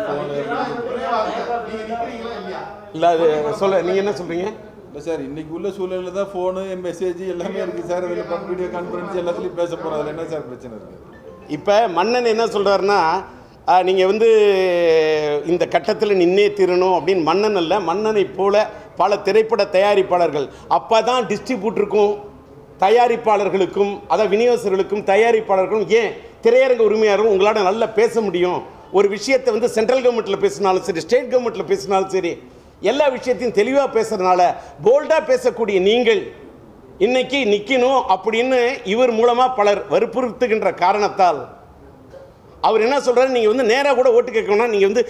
இல்லை அது சொல்ல நீங்கள் என்ன சொல்கிறீங்க? இல்லை சார், இன்றைக்கி உள்ள சூழலில் தான் ஃபோனு மெசேஜ் எல்லாமே இருக்குது சார். அதில் வீடியோ கான்ஃபரன்ஸ் எல்லாத்துலேயும் பேச போகிறோம். அதில் என்ன சார் பிரச்சனை இருக்குது? இப்போ மன்னன் என்ன சொல்கிறாருன்னா, நீங்கள் வந்து இந்த கட்டத்தில் நின்னே தீரணும் அப்படின்னு மன்னன் அல்ல, மன்னனை போல பல திரைப்பட தயாரிப்பாளர்கள். அப்போ தான் டிஸ்ட்ரிபியூட்டருக்கும் தயாரிப்பாளர்களுக்கும் அதாவது விநியோகர்களுக்கும் தயாரிப்பாளர்களும் ஏன் திரையரங்க உரிமையாளரும் உங்களால் நல்லா பேச முடியும். ஒரு விஷயத்தை வந்து சென்ட்ரல் கவர்மெண்ட்டில் பேசினாலும் சரி, ஸ்டேட் கவர்மெண்ட்டில் பேசினாலும் சரி, எல்லா விஷயத்தையும் தெளிவாக பேசுகிறதுனால போல்டாக பேசக்கூடிய நீங்கள் இன்னைக்கு நிற்கணும் அப்படின்னு இவர் மூலமாக பலர் வற்புறுத்துகின்ற காரணத்தால் அவர் என்ன சொல்கிறாரு, நீங்கள் வந்து நேராக கூட ஓட்டு கேட்கணும்னா நீங்கள் வந்து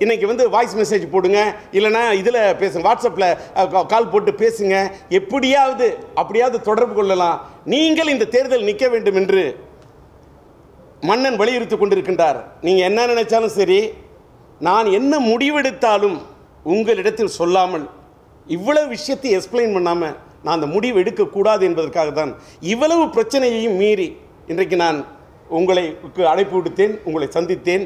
இன்றைக்கி வந்து வாய்ஸ் மெசேஜ் போடுங்க, இல்லைனா இதில் பேசுங்க, வாட்ஸ்அப்பில் கால் போட்டு பேசுங்க, அப்படியாவது தொடர்பு கொள்ளலாம். நீங்கள் இந்த தேர்தல் நிற்க வேண்டும் என்று மன்னன் வலியுறுத்தி கொண்டிருக்கின்றார். நீங்கள் என்ன நினைச்சாலும் சரி, நான் என்ன முடிவெடுத்தாலும் உங்களிடத்தில் சொல்லாமல் இவ்வளவு விஷயத்தை எக்ஸ்பிளைன் பண்ணாமல் நான் அந்த முடிவு எடுக்கக்கூடாது என்பதற்காக தான் இவ்வளவு பிரச்சனையையும் மீறி இன்றைக்கு நான் உங்களுக்கு அழைப்பு விடுத்தேன், உங்களை சந்தித்தேன்.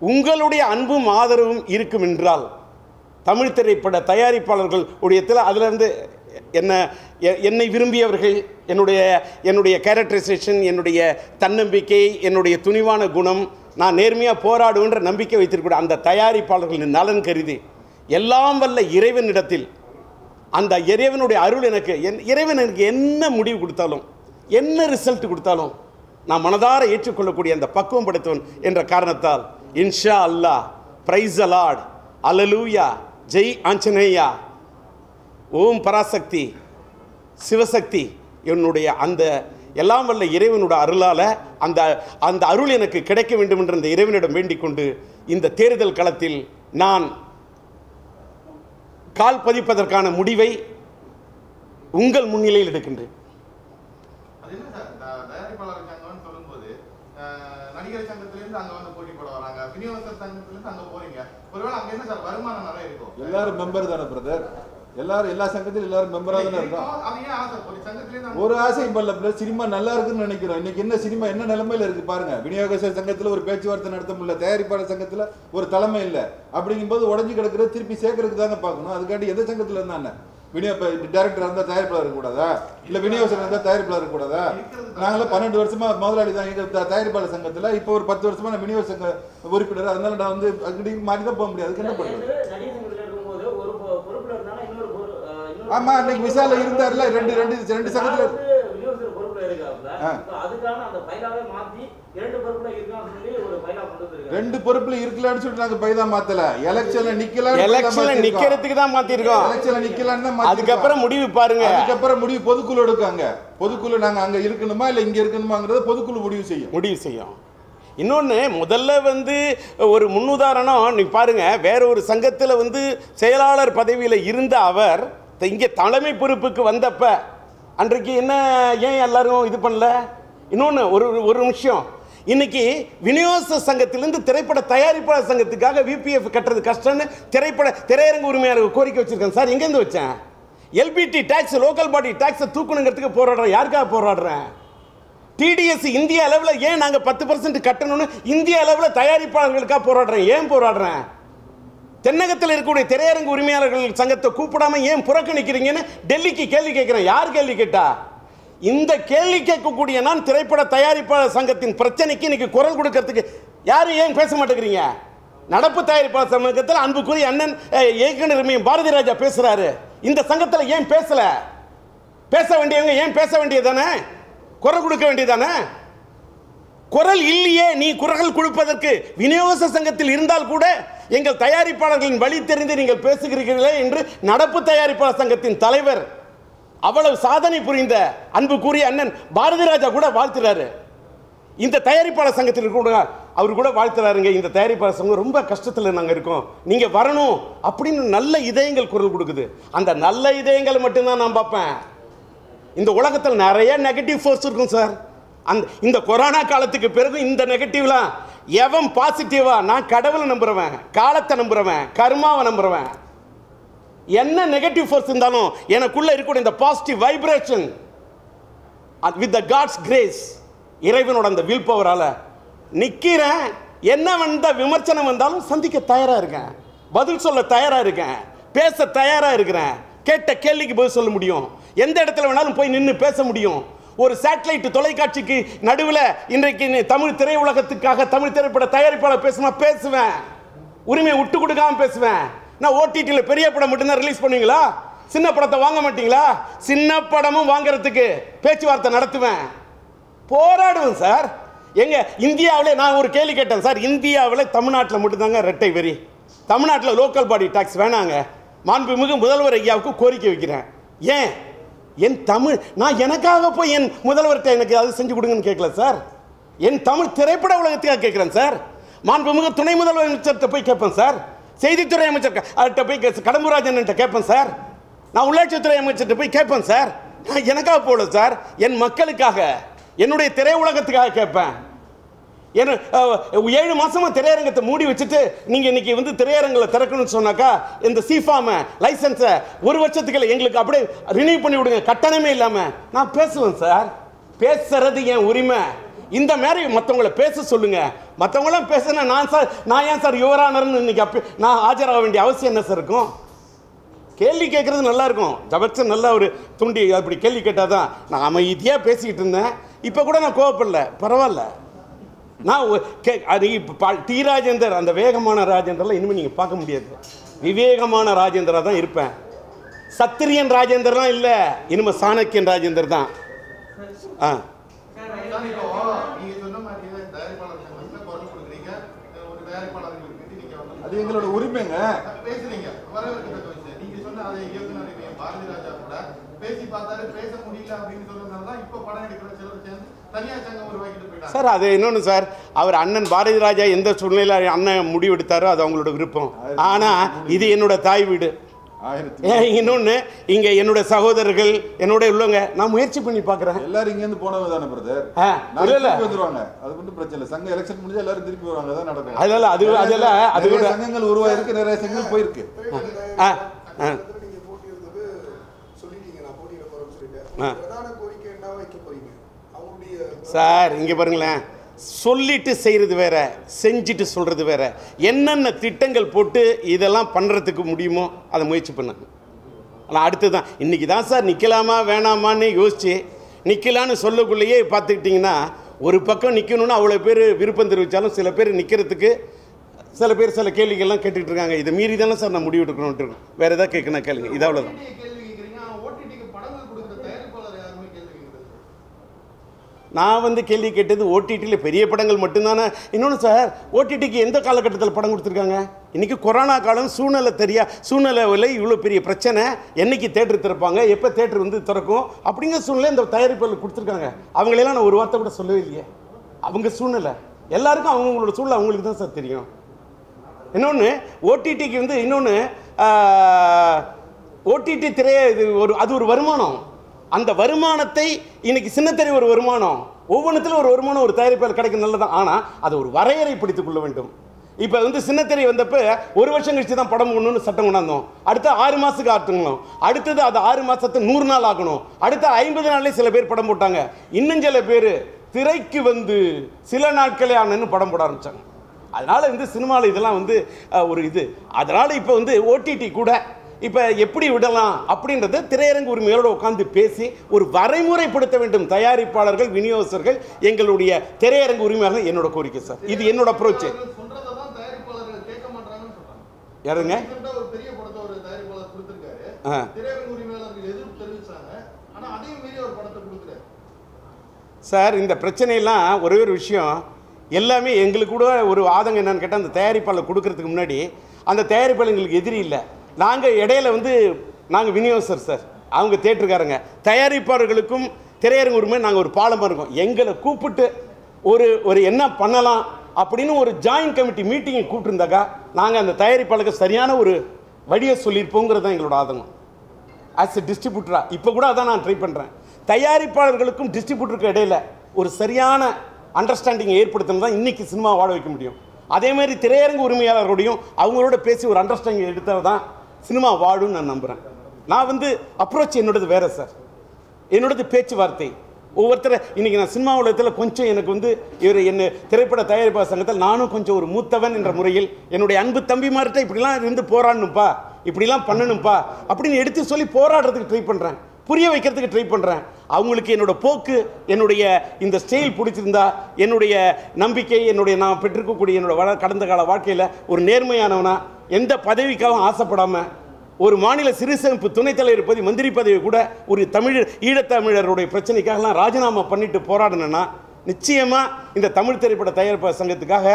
உங்களுடைய அன்பும் ஆதரவும் இருக்கும் என்றால் தமிழ் திரைப்பட தயாரிப்பாளர்கள் உடையத்தில் அதிலிருந்து என்னை விரும்பியவர்கள், என்னுடைய கேரக்டரைசேஷன், என்னுடைய தன்னம்பிக்கை, என்னுடைய துணிவான குணம், நான் நேர்மையாக போராடுவேன்ற நம்பிக்கை வைத்திருக்கூடிய அந்த தயாரிப்பாளர்களின் நலன் கருதி எல்லாம் வல்ல இறைவனிடத்தில் அந்த இறைவனுடைய அருள் இறைவன் எனக்கு என்ன முடிவு கொடுத்தாலும் என்ன ரிசல்ட் கொடுத்தாலும் நான் மனதார ஏற்றுக்கொள்ளக்கூடிய அந்த பக்குவம் படைத்தவன் என்ற காரணத்தால் இன்ஷா அல்லாஹ், பிரைஸ் தி லார்ட், அல்லேலூயா, ஜெய் ஆஞ்சநேயா, ஓம் பராசக்தி, சிவசக்தி, என்னுடைய அந்த எல்லாம் வல்ல இறைவனோட அருளால் அந்த அந்த அருள் எனக்கு கிடைக்க வேண்டும் என்ற இந்த இறைவனிடம் வேண்டிக் கொண்டு இந்த தேர்தல் களத்தில் நான் கால் பதிப்பதற்கான முடிவை உங்கள் முன்னிலையில் எடுக்கின்றேன். நடிகர் சங்கத்திலிருந்து அங்க வந்து போட்டி போட வராங்க, விநியோகஸ்தர் சங்கத்திலிருந்து அங்க போறீங்க, ஒருவேளை அங்க என்ன சார் வருமானம் நிறைய இருக்கும்? எல்லாரும் மெம்பர் தானே பிரதர், எல்லாரும் எல்லா சங்கத்திலும் எல்லாரும் மெம்பராக தானே இருக்கோம். ஒரு ஆசையும் பண்ணல, சினிமா நல்லா இருக்குன்னு நினைக்கிறோம். இன்னைக்கு என்ன சினிமா என்ன நிலைமையில இருக்கு பாருங்க. விநியோகஸ்தர் சங்கத்தில் ஒரு பேச்சுவார்த்தை நடத்த முடியல, தயாரிப்பாளர் சங்கத்தில் ஒரு தலைமை இல்லை. அப்படிங்கும்போது உடஞ்சி கிடக்கிறது திருப்பி சேர்க்கறதுக்கு தானே பார்க்கணும். அதுக்காண்டி எந்த சங்கத்தில் இருந்தானே டைரக்டர் இருந்தால் தயாரிப்பாளர் இருக்கக்கூடாதா, இல்லை விநியோகஸ்தர் இருந்தால் தயாரிப்பாளர் இருக்கக்கூடாதா? நாங்களாம் 12 வருஷமா முதலாளி தான் எங்கள் தயாரிப்பாளர் சங்கத்தில். இப்போ ஒரு 10 வருஷமா நான் விநியோக சங்க உறுப்பினர். அதனால நான் வந்து அங்கடி மாறி தான் போக முடியாது. அதுக்கு என்ன பண்ணுறது? ஆமா, அன்னைக்கு விசால இருந்தார்ல, ரெண்டு சங்கத்துல ரெண்டு பொறுப்புல இருக்கலாம்னு சொல்லிட்டு நாங்க பைதா மாத்தல. எலெக்ஷன்ல நிக்கிறதுக்கு தான் மாத்திருக்கோம். எலெக்ஷன்ல நிக்கலாம்னு அதுக்கப்புறம் முடிவு பாருங்க. அதுக்கப்புறம் முடிவு பொதுக்குழு எடுக்காங்க. பொதுக்குழு நாங்க அங்க இருக்கணுமா இல்ல இங்க இருக்கணுமாங்கறத பொதுக்குழு முடிவு செய்யும். இன்னொன்று, முதல்ல வந்து ஒரு முன்னுதாரணம் நீ பாருங்க, வேற ஒரு சங்கத்தில் வந்து செயலாளர் பதவியில் இருந்த அவர் இங்கே தலைமை பொறுப்புக்கு வந்தப்ப அன்றைக்கு என்ன ஏன் எல்லாரும் இது பண்ணல? இன்னொன்று ஒரு விஷயம், இன்னைக்கு விநியோக சங்கத்திலிருந்து திரைப்பட தயாரிப்பாளர் சங்கத்துக்காக விபிஎஃப் கட்டுறது கஷ்டம்னு திரையரங்கு உரிமையாளர் கோரிக்கை வச்சிருக்கேன் சார். எங்கேருந்து வச்சேன்? எல்பிடி டாக்ஸ், லோக்கல் பாடி டாக்ஸை தூக்கணுங்கிறதுக்கு போராடுறேன். யாருக்காக போராடுறேன்? டிடிஎஸ் இந்திய அளவில் ஏன் நாங்கள் 10% கட்டணும்னு இந்திய அளவில் தயாரிப்பாளர்களுக்காக போராடுறேன். ஏன் போராடுறேன்? தென்னகத்தில் இருக்கக்கூடிய திரையரங்கு உரிமையாளர்கள் சங்கத்தை கூப்பிடாம ஏன் புறக்கணிக்கிறீங்கன்னு டெல்லிக்கு கேள்வி கேட்கிறேன். யார் கேள்வி கேட்டா? இந்த கேள்வி கேட்கக்கூடிய நான் திரைப்பட தயாரிப்பாளர் சங்கத்தின் பிரச்சனைக்கு இன்னைக்கு குரல் கொடுக்கறதுக்கு யாரும் ஏன் பேச மாட்டேங்கிறீங்க? நடப்பு தயாரிப்பாளர் சங்கத்தில் அன்புக்குரிய அண்ணன் இயக்குனர் பாரதி ராஜா பேசுறாரு. இந்த சங்கத்தில் ஏன் பேசல? பேச வேண்டியவங்க ஏன் பேச வேண்டியதானே? குரல் கொடுக்க வேண்டியதானே? குரல் இல்லையே. நீ குரல் கொடுப்பதற்கு விநியோக சங்கத்தில் இருந்தால் கூட எங்கள் தயாரிப்பாளர்களின் வழி தெரிந்து நீங்கள் பேசுகிறீர்களே என்று நடப்பு தயாரிப்பாளர் சங்கத்தின் தலைவர், அவ்வளவு சாதனை புரிந்த அன்புக்குரிய அண்ணன் பாரதி ராஜா கூட வாழ்த்துறாரு. இந்த தயாரிப்பாளர் சங்கத்தில் கூட அவர் கூட வாழ்த்துறாருங்க. இந்த தயாரிப்பாளர் சங்கம் ரொம்ப கஷ்டத்தில் நாங்கள் இருக்கோம், நீங்க வரணும் அப்படின்னு நல்ல இதயங்கள் குரல் கொடுக்குது. அந்த நல்ல இதயங்கள் மட்டும்தான் நான் பார்ப்பேன். இந்த உலகத்தில் நிறைய நெகட்டிவ் ஃபோர்ஸ் இருக்கும் சார். இந்த கொரோனா காலத்துக்கு பிறகு இந்த நெகட்டிவ்லாம் எவன் பாசிட்டிவா? நான் கடவுளை நம்புறவன், காலத்தை நம்புறவன், கர்மாவை நம்புறவன். என்ன நெகட்டிவ் ஃபோர்ஸ் இருந்தாலும் எனக்குள்ள இருக்கக்கூடிய இந்த positive vibration with the God's grace, இறைவனோட அந்த வில் பவரால நிக்கிறேன். என்ன வந்த விமர்சனம் வந்தாலும் சந்திக்க தயாரா இருக்கேன், பதில் சொல்ல தயாரா இருக்கேன், பேச தயாரா இருக்கிறேன். கேட்ட கேள்விக்கு பதில் சொல்ல முடியும், எந்த இடத்துல வேணாலும் போய் நின்று பேச முடியும். ஒரு சேட்டலைட் தொலைக்காட்சிக்கு நடுவில் இன்றைக்கு தமிழ் திரையுலகத்துக்காக தமிழ் திரைப்பட தயாரிப்பாளர் பேசுனா பேசுவேன், உரிமையை விட்டு கொடுக்காம பேசுவேன். நான் ஓடிடியில் பெரிய படம் மட்டும்தான் ரிலீஸ் பண்ணுவீங்களா? சின்ன படத்தை வாங்க மாட்டீங்களா? சின்ன படமும் வாங்குறதுக்கு பேச்சுவார்த்தை நடத்துவேன், போராடுவேன் சார். எங்க இந்தியாவிலே நான் ஒரு கேள்வி கேட்டேன் சார். இந்தியாவில் தமிழ்நாட்டில் மட்டும்தாங்க ரெட்டை வரி, தமிழ்நாட்டில் லோக்கல் பாடி டாக்ஸ் வேணாங்க. மாண்புமிகு முதல்வர் ஐயாவுக்கு கோரிக்கை வைக்கிறேன். ஏன் என் தமிழ், நான் எனக்காக போய் என் முதல்வர்கிட்ட எனக்கு அது செஞ்சு கொடுங்கன்னு கேட்கல சார், என் தமிழ் திரைப்பட உலகத்துக்காக கேட்குறேன் சார். மாண்புமிகு துணை முதல்வர்கிட்ட போய் கேட்பேன் சார், செய்தித்துறை அமைச்சர் அவர்கிட்ட போய் கடம்பூராஜன் கேட்பேன் சார், நான் உள்ளாட்சித்துறை அமைச்சர்கிட்ட போய் கேட்பேன் சார். நான் எனக்காக போகல சார், என் மக்களுக்காக, என்னுடைய திரையுலகத்துக்காக கேட்பேன். 7 மாசமா திரையரங்கத்தை மூடி வச்சுட்டு நீங்க இன்னைக்கு வந்து திரையரங்கில் திறக்கணும்னு சொன்னாக்கா இந்த சிஃபார்மை லைசன்ஸை 1 வருஷத்துக்கு எங்களுக்கு அப்படியே ரினியூ பண்ணி விடுங்க, கட்டணமே இல்லாம. நான் பேசுவேன் சார், பேசுறது என் உரிமை. இந்த மாதிரி மற்றவங்களை பேச சொல்லுங்க. மற்றவங்களாம் பேசுனா நான் ஏன் சார் யுவரானர்னு இன்னைக்கு நான் ஆஜராக வேண்டிய அவசியம் என்ன சார் இருக்கும்? கேள்வி கேட்கறது நல்லா இருக்கும். ஜபச்சன் நல்லா ஒரு துண்டி அப்படி கேள்வி கேட்டாதான். நான் அமைதியாக பேசிக்கிட்டு இருந்தேன், இப்போ கூட நான் கோவப்படல, பரவாயில்ல. நான் டி ராஜேந்தர், அந்த வேகமான ராஜேந்திரலாம் இனிமேல் நீங்கள் பார்க்க முடியாது. விவேகமான ராஜேந்திரா தான் இருப்பேன். சத்திரியன் ராஜேந்தர்லாம் இல்லை, இனிமேல் சாணக்கியன் ராஜேந்தர் தான். இப்போ நீங்க சொன்ன மாதிரி தயாரிப்பாளர் சங்கத்துல குரல் கொடுக்குறீங்க, ஒரு தயாரிப்பாளர்களுக்கு நீங்க அது எங்களோட உரிமைங்க. பேசுறீங்க, வரவேற்கத்தக்க விஷயம். நீங்க சொன்ன அதே இயக்குனர் பாரதி ராஜா கூட பேசி பார்த்தாரு, பேச முடியல அப்படின்னு சொல்றதுனால தான் இப்ப படம் எடுக்கிற சிலர் சேர்ந்து தனியார் சங்கம் உருவாக்கிட்டு போயிட்டாங்க. சார் அது இன்னொன்று சார், அவர் அண்ணன் பாரதி ராஜா எந்த சூழ்நிலையில் அண்ணன் முடிவெடுத்தாரோ அது அவங்களோட விருப்பம். ஆனால் இது என்னோட தாய் வீடு. இன்னொன்று இங்கே என்னோட சகோதரர்கள் என்னோட உள்ளவங்க, நான் முயற்சி பண்ணி பார்க்குறேன். எல்லாரும் இங்கேருந்து போனவங்க தானே பிரதர், வந்துருவாங்க. அது மட்டும் பிரச்சனை இல்லை. சங்க எலெக்ஷன் முடிஞ்சா எல்லாரும் திருப்பி வருவாங்க, அதான் நடக்கும். அதெல்லாம் சங்கங்கள் உருவாயிருக்கு, நிறைய சங்கங்கள் போயிருக்கு. சார் இங்கே பாருங்களேன், சொல்லிட்டு செய்கிறது வேற, செஞ்சுட்டு சொல்கிறது வேற. என்னென்ன திட்டங்கள் போட்டு இதெல்லாம் பண்ணுறதுக்கு முடியுமோ அதை முயற்சி பண்ணாங்க. ஆனால் அடுத்து தான் இன்றைக்கி தான் சார் நிற்கலாமா வேணாமான்னு யோசித்து நிற்கலான்னு சொல்லக்குள்ளேயே பார்த்துக்கிட்டிங்கன்னா, ஒரு பக்கம் நிற்கணும்னு அவ்வளோ பேர் விருப்பம் தெரிவித்தாலும் சில பேர் நிற்கிறதுக்கு சில பேர் சில கேள்விகள்லாம் கேட்டுக்கிட்டு இருக்காங்க. இதை மீறி தானே சார் நான் முடிவு எடுக்கணும்ட்டு இருக்கோம். வேறு எதாவது கேட்கணும் கேளுங்க, இது அவ்வளோதான். நான் வந்து கேள்வி கேட்டது ஓடிடியில் பெரிய படங்கள் மட்டும்தானே. இன்னொன்று சார், ஓடிடிக்கு எந்த காலகட்டத்தில் படம் கொடுத்துருக்காங்க? இன்றைக்கி கொரோனா காலம், சூழ்நிலையில் இவ்வளோ பெரிய பிரச்சனை. என்றைக்கு தேட்டர் திறப்பாங்க, எப்போ தேட்டர் வந்து திறக்கும் அப்படிங்கிற சூழ்நிலை இந்த தயாரிப்பாளர் கொடுத்துருக்காங்க. அவங்களெல்லாம் நான் ஒரு வார்த்தை கூட சொல்லவே இல்லையே. அவங்க சூழ்நிலை எல்லாருக்கும் அவங்களோட சூழ்நிலை அவங்களுக்கு தான் சார் தெரியும். இன்னொன்று ஓடிடிக்கு வந்து இன்னொன்று ஓடிடி திரையை இது அது ஒரு வருமானம். அந்த வருமானத்தை இன்னைக்கு சின்னத்திரை ஒரு வருமானம், ஒவ்வொன்றுத்திலும் ஒரு வருமானம் ஒரு தயாரிப்பாளர் கிடைக்கும், நல்லதான். ஆனால் அதை ஒரு வரையறை பிடித்துக் கொள்ள வேண்டும். இப்போ வந்து சின்னத்திரை வந்தப்போ ஒரு வருஷம் கழிச்சு தான் படம் பண்ணணும்னு சட்டம் கொண்டாந்தோம். அடுத்த 6 மாதத்துக்கு ஆட்டணும், அடுத்தது அது 6 மாதத்தை 100 நாள் ஆகணும், அடுத்த 50 நாள்லேயே சில பேர் படம் போட்டாங்க. இன்னும் சில பேர் திரைக்கு வந்து சில நாட்களே ஆனன்னு படம் போட ஆரம்பித்தாங்க. அதனால் வந்து சினிமாவில் இதெல்லாம் வந்து ஒரு இது. அதனால் இப்போ வந்து ஓடிடி கூட இப்போ எப்படி விடலாம் அப்படின்றத திரையரங்கு உரிமையோடு உட்காந்து பேசி ஒரு வரைமுறைப்படுத்த வேண்டும் தயாரிப்பாளர்கள், விநியோகஸ்தர்கள். எங்களுடைய திரையரங்கு உரிமையாக என்னோட கோரிக்கை சார். இது என்னோட அப்ரோச். யாருங்க சார்? இந்த பிரச்சனையெல்லாம் ஒரே ஒரு விஷயம், எல்லாமே எங்களுக்கு கூட ஒரு ஆதங்கம் என்னன்னு கேட்டால், அந்த தயாரிப்பாளர் கொடுக்கறதுக்கு முன்னாடி அந்த தயாரிப்பாளர் எங்களுக்கு எதிரி இல்லை. நாங்கள் இடையில வந்து நாங்கள் விநியோகஸ்தர் சார், அவங்க தேட்டருக்காரங்க. தயாரிப்பாளர்களுக்கும் திரையரங்கு உரிமை நாங்கள் ஒரு பாலமாக இருக்கோம். எங்களை கூப்பிட்டு ஒரு என்ன பண்ணலாம் அப்படின்னு ஒரு ஜாயின்ட் கமிட்டி மீட்டிங்கை கூப்பிட்டுருந்தாக்கா நாங்கள் அந்த தயாரிப்பாளருக்கு சரியான ஒரு வழியை சொல்லியிருப்போங்கிறது தான் எங்களோட ஆதங்கம். ஆஸ் எ டிஸ்ட்ரிபியூட்டராக இப்போ கூட அதான் நான் ட்ரை பண்ணுறேன். தயாரிப்பாளர்களுக்கும் டிஸ்ட்ரிபியூட்டருக்கு இடையில ஒரு சரியான அண்டர்ஸ்டாண்டிங்கை ஏற்படுத்தணும் தான் இன்றைக்கி சினிமா வாழ வைக்க முடியும். அதேமாதிரி திரையரங்கு உரிமையாளர்களுடையும் அவங்களோட பேசி ஒரு அண்டர்ஸ்டாண்டிங் எடுத்தால் தான் சினிமா வாழும் நான் நம்புகிறேன். நான் வந்து அப்ரோச் என்னோடது வேறு சார், என்னோடது பேச்சுவார்த்தை. ஒவ்வொருத்தரை இன்றைக்கி நான் சினிமா உலகத்தில் கொஞ்சம் எனக்கு வந்து இவர் என்ன திரைப்பட தயாரிப்பாளர் சங்கத்தில் நானும் கொஞ்சம் ஒரு மூத்தவன் என்ற முறையில் என்னுடைய அன்பு தம்பிமார்கிட்ட இப்படிலாம் இருந்து போராடணும்ப்பா, இப்படிலாம் பண்ணணும்ப்பா அப்படின்னு எடுத்து சொல்லி போராடுறதுக்கு ட்ரை பண்ணுறேன், புரிய வைக்கிறதுக்கு ட்ரை பண்ணுறேன். அவங்களுக்கு என்னோட போக்கு, என்னுடைய இந்த ஸ்டைல் பிடிச்சிருந்தா, என்னுடைய நம்பிக்கை, நான் பெற்றிருக்கக்கூடிய என்னோட கடந்த கால வாழ்க்கையில் ஒரு நேர்மையானவனா, எந்த பதவிக்காகவும் ஆசைப்படாமல், ஒரு மாநில சிறுசேமிப்பு துணைத் தலைவர் பதவி, மந்திரி பதவி கூட ஒரு ஈழத்தமிழருடைய பிரச்சனைக்காகலாம் ராஜினாமா பண்ணிட்டு போராடினா நிச்சயமாக இந்த தமிழ் திரைப்பட தயாரிப்பாளர் சங்கத்துக்காக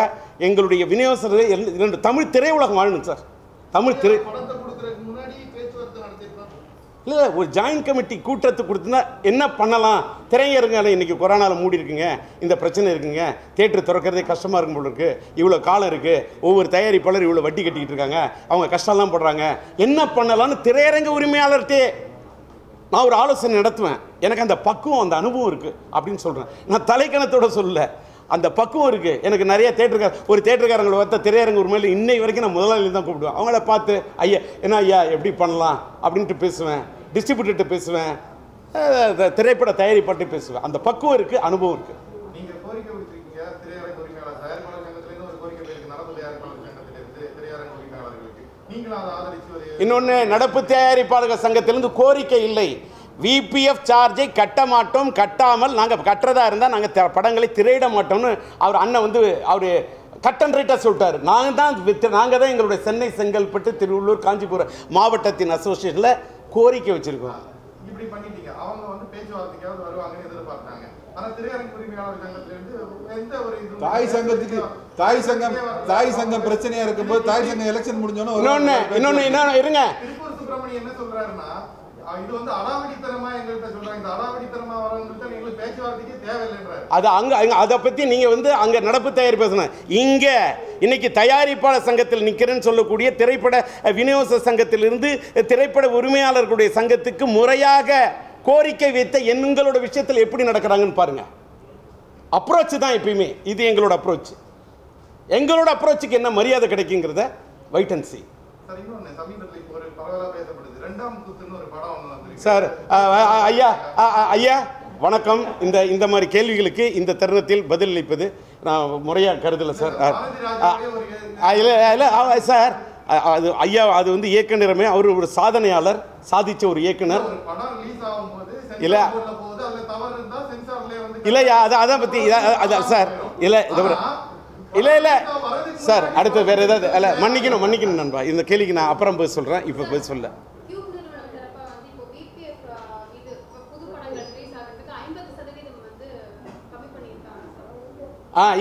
எங்களுடைய விநியோகஸ்தர்கள் தமிழ் திரையுலகம் வாழணும் சார். தமிழ் திரை இல்லை, ஒரு ஜாயின்ட் கமிட்டி கூட்டத்துக்கு கொடுத்துனா என்ன பண்ணலாம்? திரையரங்கால இன்றைக்கி கொரோனாவில் மூடி இருக்குங்க, இந்த பிரச்சனை இருக்குங்க, தேட்டர் திறக்கிறதே கஷ்டமாக இருக்கும் போல இருக்குது, இவ்வளோ காலம் இருக்குது, ஒவ்வொரு தயாரிப்பாளர் இவ்வளோ வட்டி கட்டிக்கிட்டு இருக்காங்க, அவங்க கஷ்டம்லாம் போடுறாங்க, என்ன பண்ணலான்னு திரையரங்கு உரிமையாளர்கிட்டே நான் ஒரு ஆலோசனை நடத்துவேன். எனக்கு அந்த பக்குவம், அந்த அனுபவம் இருக்குது அப்படின்னு சொல்கிறேன். நான் தலைக்கணத்தோட சொல்லலை, அந்த பக்குவம் இருக்குது. எனக்கு நிறைய ஒரு தேட்டருக்காரங்களை பார்த்த திரையரங்கு உரிமையில் இன்னை வரைக்கும் நான் முதலாளி தான் கூப்பிடுவேன். அவங்கள பார்த்து ஐயா என்ன ஐயா எப்படி பண்ணலாம் அப்படின்ட்டு பேசுவேன், டிஸ்ட்ரிபியூட்டர்கிட்ட பேசுவேன், திரைப்பட தயாரிப்பாட்டு பேசுவேன். அந்த பக்குவம் இருக்குது, அனுபவம் இருக்குது. இன்னொன்று, நடப்பு தயாரிப்பாளர்கள் சங்கத்திலிருந்து கோரிக்கை இல்லை, விபிஎஃப் சார்ஜை கட்ட மாட்டோம், கட்டாமல் நாங்கள் கட்டுறதா இருந்தால் நாங்கள் படங்களை திரையிட மாட்டோம்னு அவர் அண்ணன் வந்து அவர் கட் அண்ட் ரைட்டாக சொல்லிட்டார். நாங்கள் தான் எங்களுடைய சென்னை, செங்கல்பட்டு, திருவள்ளூர், காஞ்சிபுரம் மாவட்டத்தின் அசோசியேஷனில் கோரிக்கை வச்சுருக்கோம். இப்படி பண்ணிட்டீங்க, அவங்க வந்து பேச்சுவார்த்தைக்காவது வருவாங்கன்னு எதிர்பார்த்தாங்க. ஆனா திரையரங்கு உரிமையாளர் சங்கத்திலிருந்து எந்த ஒரு இது தாய் சங்கம் பிரச்சனையா இருக்கும்போது தாய் சங்கம் எலெக்ஷன் முடிஞ்சோன்னு இன்னொன்னு இருங்க. திருப்பூர் சுப்பிரமணியன் என்ன சொல்றாருன்னா, இது வந்து அடாவடித்தனமா எங்கள்கிட்ட சொல்றாங்க, இந்த அடாவடித்தனமா வரவங்கள்ட்ட எங்களுக்கு பேச்சுவார்த்தைக்கே தேவையில்லைன்றாரு. அது அங்க அதை பத்தி நீங்க வந்து அங்க நடப்பு தயாரி பேசணும். இங்க இன்னைக்கு தயாரிப்பாளர் சங்கத்தில் நிக்கிறேன்னு சொல்லக்கூடிய திரைப்பட விநியோக சங்கத்திலிருந்து திரைப்பட உரிமையாளர்களுடைய சங்கத்துக்கு முறையாக கோரிக்கை வைத்த எங்களோட விஷயத்தில் எப்படி நடக்கிறாங்கன்னு பாருங்க. அப்ரோச் தான் எப்பயுமே இது எங்களோட அப்ரோச். எங்களோட அப்ரோச்சுக்கு என்ன மரியாதை கிடைக்குங்கிறத வெயிட் அண்ட் see. சார் இன்னொன்னு சமீபத்தில் இப்போ ஒரு பரவலாக பேசப்படுது, இரண்டாம் கூத்துன்னு ஒரு படம் ஒன்று வந்திருக்கு சார். ஐயா வணக்கம். இந்த மாதிரி கேள்விகளுக்கு இந்த தருணத்தில் பதிலளிப்பது நான் முறையாக கருதலை சார். இல்லை சார், அது ஐயா அது வந்து இயக்குனருமே அவர் ஒரு சாதனையாளர், சாதிச்ச ஒரு இயக்குனர். இல்லை இல்லையா அதான் பற்றி அதான் சார். இல்லை இல்லை சார், அடுத்து வேற ஏதாவது இல்லை, மன்னிக்கணும் நண்பா. இந்த கேள்விக்கு நான் அப்புறம் போய் சொல்கிறேன், இப்போ போய் சொல்ல.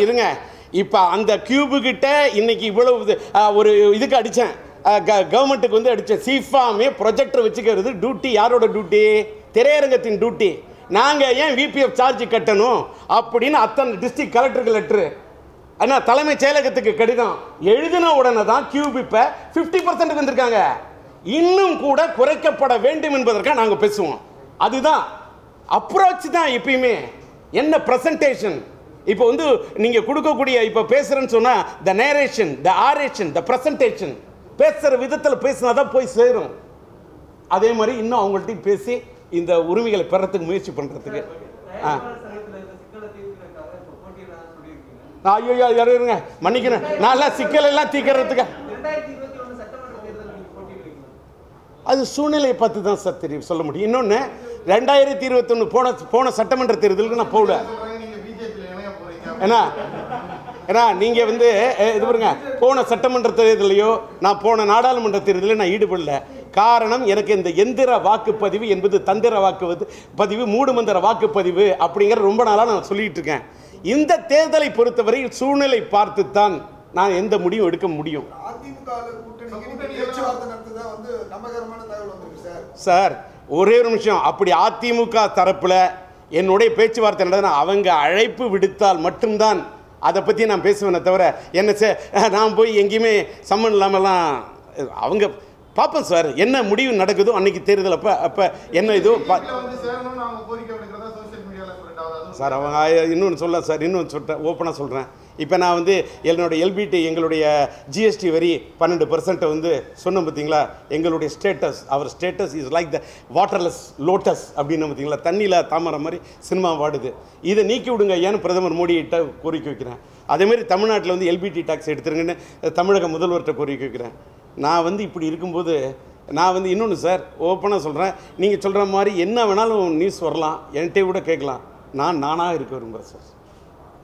இருங்க. இப்போ அந்த கியூபுக்கிட்ட இன்னைக்கு இவ்வளவு ஒரு இதுக்கு அடித்தேன், கவர்மெண்ட்டுக்கு வந்து அடித்தேன். சீஃபாமே ப்ரொஜெக்டர் வச்சுக்கிறது டியூட்டி யாரோட டியூட்டி? திரையரங்கத்தின் டியூட்டி. நாங்கள் ஏன் விபிஎஃப் சார்ஜ் கட்டணும் அப்படின்னு அத்தனை டிஸ்ட்ரிக்ட் கலெக்டருக்கு லெட்ரு, ஆனால் தலைமைச் செயலகத்துக்கு கடிதம் எழுதின உடனே தான் கியூப் இப்போ 50% வந்திருக்காங்க. இன்னும் கூட குறைக்கப்பட வேண்டும் என்பதற்காக நாங்கள் பேசுவோம். அதுதான் அப்ரோச் தான் எப்பயுமே. என்ன ப்ரெசன்டேஷன் இப்போ வந்து நீங்கள் கொடுக்கக்கூடிய இப்போ பேசுகிறேன்னு சொன்னால் the narration, the oration, the presentation, பேசுகிற விதத்தில் பேசினா தான் போய் சேரும். அதே மாதிரி இன்னும் அவங்கள்ட்டையும் பேசி இந்த உரிமைகளை பெறத்துக்கு முயற்சி பண்ணுறதுக்கு. ஐயோ இருங்க, மன்னிக்கணும். நான் சிக்கல் எல்லாம் தீர்க்கறதுக்கு அது சூழ்நிலையை பார்த்து தான் சார் தெரியும் சொல்ல முடியும். இன்னொன்று 2021 போன சட்டமன்ற தேர்தலுக்கு நான் போகல. ஏன்னா நீங்கள் வந்து இது பாருங்க, போன சட்டமன்ற தேர்தலையோ நான் போன நாடாளுமன்ற தேர்தலில் நான் ஈடுபடல. காரணம், எனக்கு இந்த எந்திர வாக்குப்பதிவு என்பது தந்திர வாக்குப்பதிவு, மூடுமந்திர வாக்குப்பதிவு அப்படிங்கிற ரொம்ப நாளாக நான் சொல்லிட்டு இருக்கேன். இந்த தேர்தலை பொறுத்தவரை சூழ்நிலை பார்த்துத்தான் நான் எந்த முடிவும் எடுக்க முடியும். சார் ஒரே ஒரு நிமிஷம், அப்படி அதிமுக தரப்புல என்னுடைய பேச்சுவார்த்தை நடந்தா அவங்க அழைப்பு விடுத்தால் மட்டும்தான் அதை பற்றி நான் பேசுவேனே தவிர நான் போய் எங்கேயுமே சம்மன் இல்லாமலாம் அவங்க பார்ப்போம் சார். என்ன முடிவு நடக்குதோ அன்னைக்கு தேர்தல் அப்போ என்ன இதோ சார். அவங்க இன்னொன்று சொல்ல சார், இன்னொன்று சொல்லிட்டேன், ஓப்பனாக சொல்கிறேன். இப்போ நான் வந்து என்னோட எல்பிடி எங்களுடைய ஜிஎஸ்டி வரி 12% வந்து சொன்னோம் பார்த்தீங்களா. எங்களுடைய ஸ்டேட்டஸ், அவர் status is like the waterless lotus அப்படின்னு பார்த்தீங்களா, தண்ணியில் தாமரை மாதிரி சினிமா வாடுது. இதை நீக்கி விடுங்க ஏன்னு பிரதமர் மோடிகிட்ட கோரிக்கை வைக்கிறேன். அதேமாதிரி தமிழ்நாட்டில் வந்து எல்பிடி டாக்ஸ் எடுத்துருங்கன்னு தமிழக முதல்வர்கிட்ட கோரிக்கை வைக்கிறேன். நான் வந்து இப்படி இருக்கும்போது நான் வந்து இன்னொன்று சார் ஓப்பனாக சொல்கிறேன், நீங்கள் சொல்கிற மாதிரி என்ன வேணாலும் நியூஸ் வரலாம், என்கிட்ட கூட கேட்கலாம். நானாக இருக்க விரும்புகிறேன் சார்.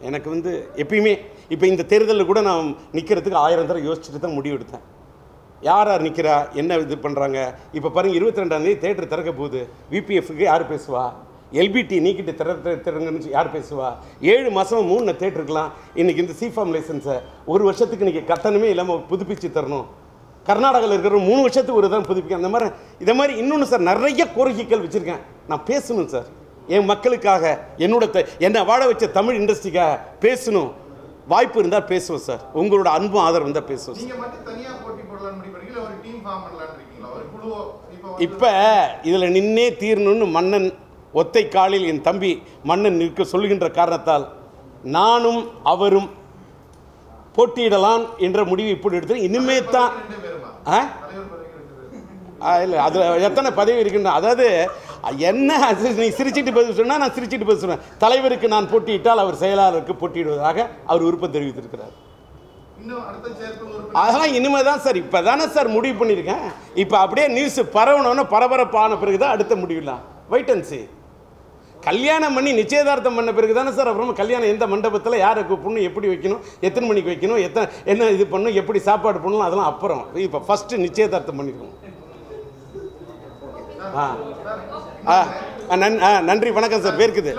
எனக்கு வந்து எப்பயுமே இப்போ இந்த தேர்தலில் கூட நான் நிற்கிறதுக்கு 1000 தடவை யோசிச்சுட்டு தான் முடிவு எடுத்தேன். யார் நிற்கிறா, என்ன இது பண்ணுறாங்க. இப்போ பாருங்கள், 22ஆம் தேதி தேட்டர் திறக்க போகுது. விபிஎஃப்க்கு யார் பேசுவா? எல்பிடி நீக்கிட்டு திறங்கன்னு யார் பேசுவா? 7 மாதம் 3 தேட்டருக்கலாம். இன்றைக்கி இந்த சிஃபார்ம் லைசன்ஸை 1 வருஷத்துக்கு இன்றைக்கி கட்டணமே இல்லாமல் புதுப்பிச்சு தரணும். கர்நாடகாவில் இருக்கிற 3 வருஷத்துக்கு ஒரு தான் புதுப்பிக்க. அந்த மாதிரி இதை மாதிரி இன்னொன்று சார், நிறைய கோரிக்கைகள் வச்சுருக்கேன். நான் பேசணும் சார், என் மக்களுக்காக, என்னை வாழ வச்ச தமிழ் இண்டஸ்ட்ரிக்காக பேசணும். வாய்ப்பு இருந்தால் பேசுவோம் சார். உங்களோட அன்பும் ஆதரவு இருந்தால் பேசுவோம் சார். இப்போ இதில் நின்னே தீரணும்னு மன்னன் ஒத்தை காலில் என் தம்பி மன்னன் நிற்க சொல்லுகின்ற காரணத்தால் நானும் அவரும் போட்டியிடலாம் என்ற முடிவு இப்படி எடுத்து இனிமே தான் இல்லை அதில் எத்தனை பதவி இருக்குன்னா, அதாவது என்ன நீ சிரிச்சிட்டு பதில் சொன்னால் நான் சிரிச்சிட்டு பதில் சொன்னேன். தலைவருக்கு நான் போட்டியிட்டால் அவர் செயலாளருக்கு போட்டியிடுவதாக அவர் விருப்பம் தெரிவித்திருக்கிறார். அதெல்லாம் இனிமே தான் சார், இப்போ தானே சார் முடிவு பண்ணியிருக்கேன். இப்போ அப்படியே நியூஸ் பரவணுன்னு பரபரப்பான பிறகு தான் அடுத்த முடிவுலாம் வெயிட் அண்ட் see. கல்யாணம் பண்ணி நிச்சயதார்த்தம் பண்ண பிறகு தானே சார் அப்புறம் கல்யாணம் எந்த மண்டபத்தில் யாரை கூப்பிடணும், எப்படி வைக்கணும், எத்தனை மணிக்கு வைக்கணும், என்ன இது பண்ணணும், எப்படி சாப்பாடு பண்ணணும், அதெல்லாம் அப்புறம். இப்போ ஃபஸ்ட்டு நிச்சயதார்த்தம் பண்ணிருக்கோம். நன்றி, வணக்கம் சார். பேருக்குது.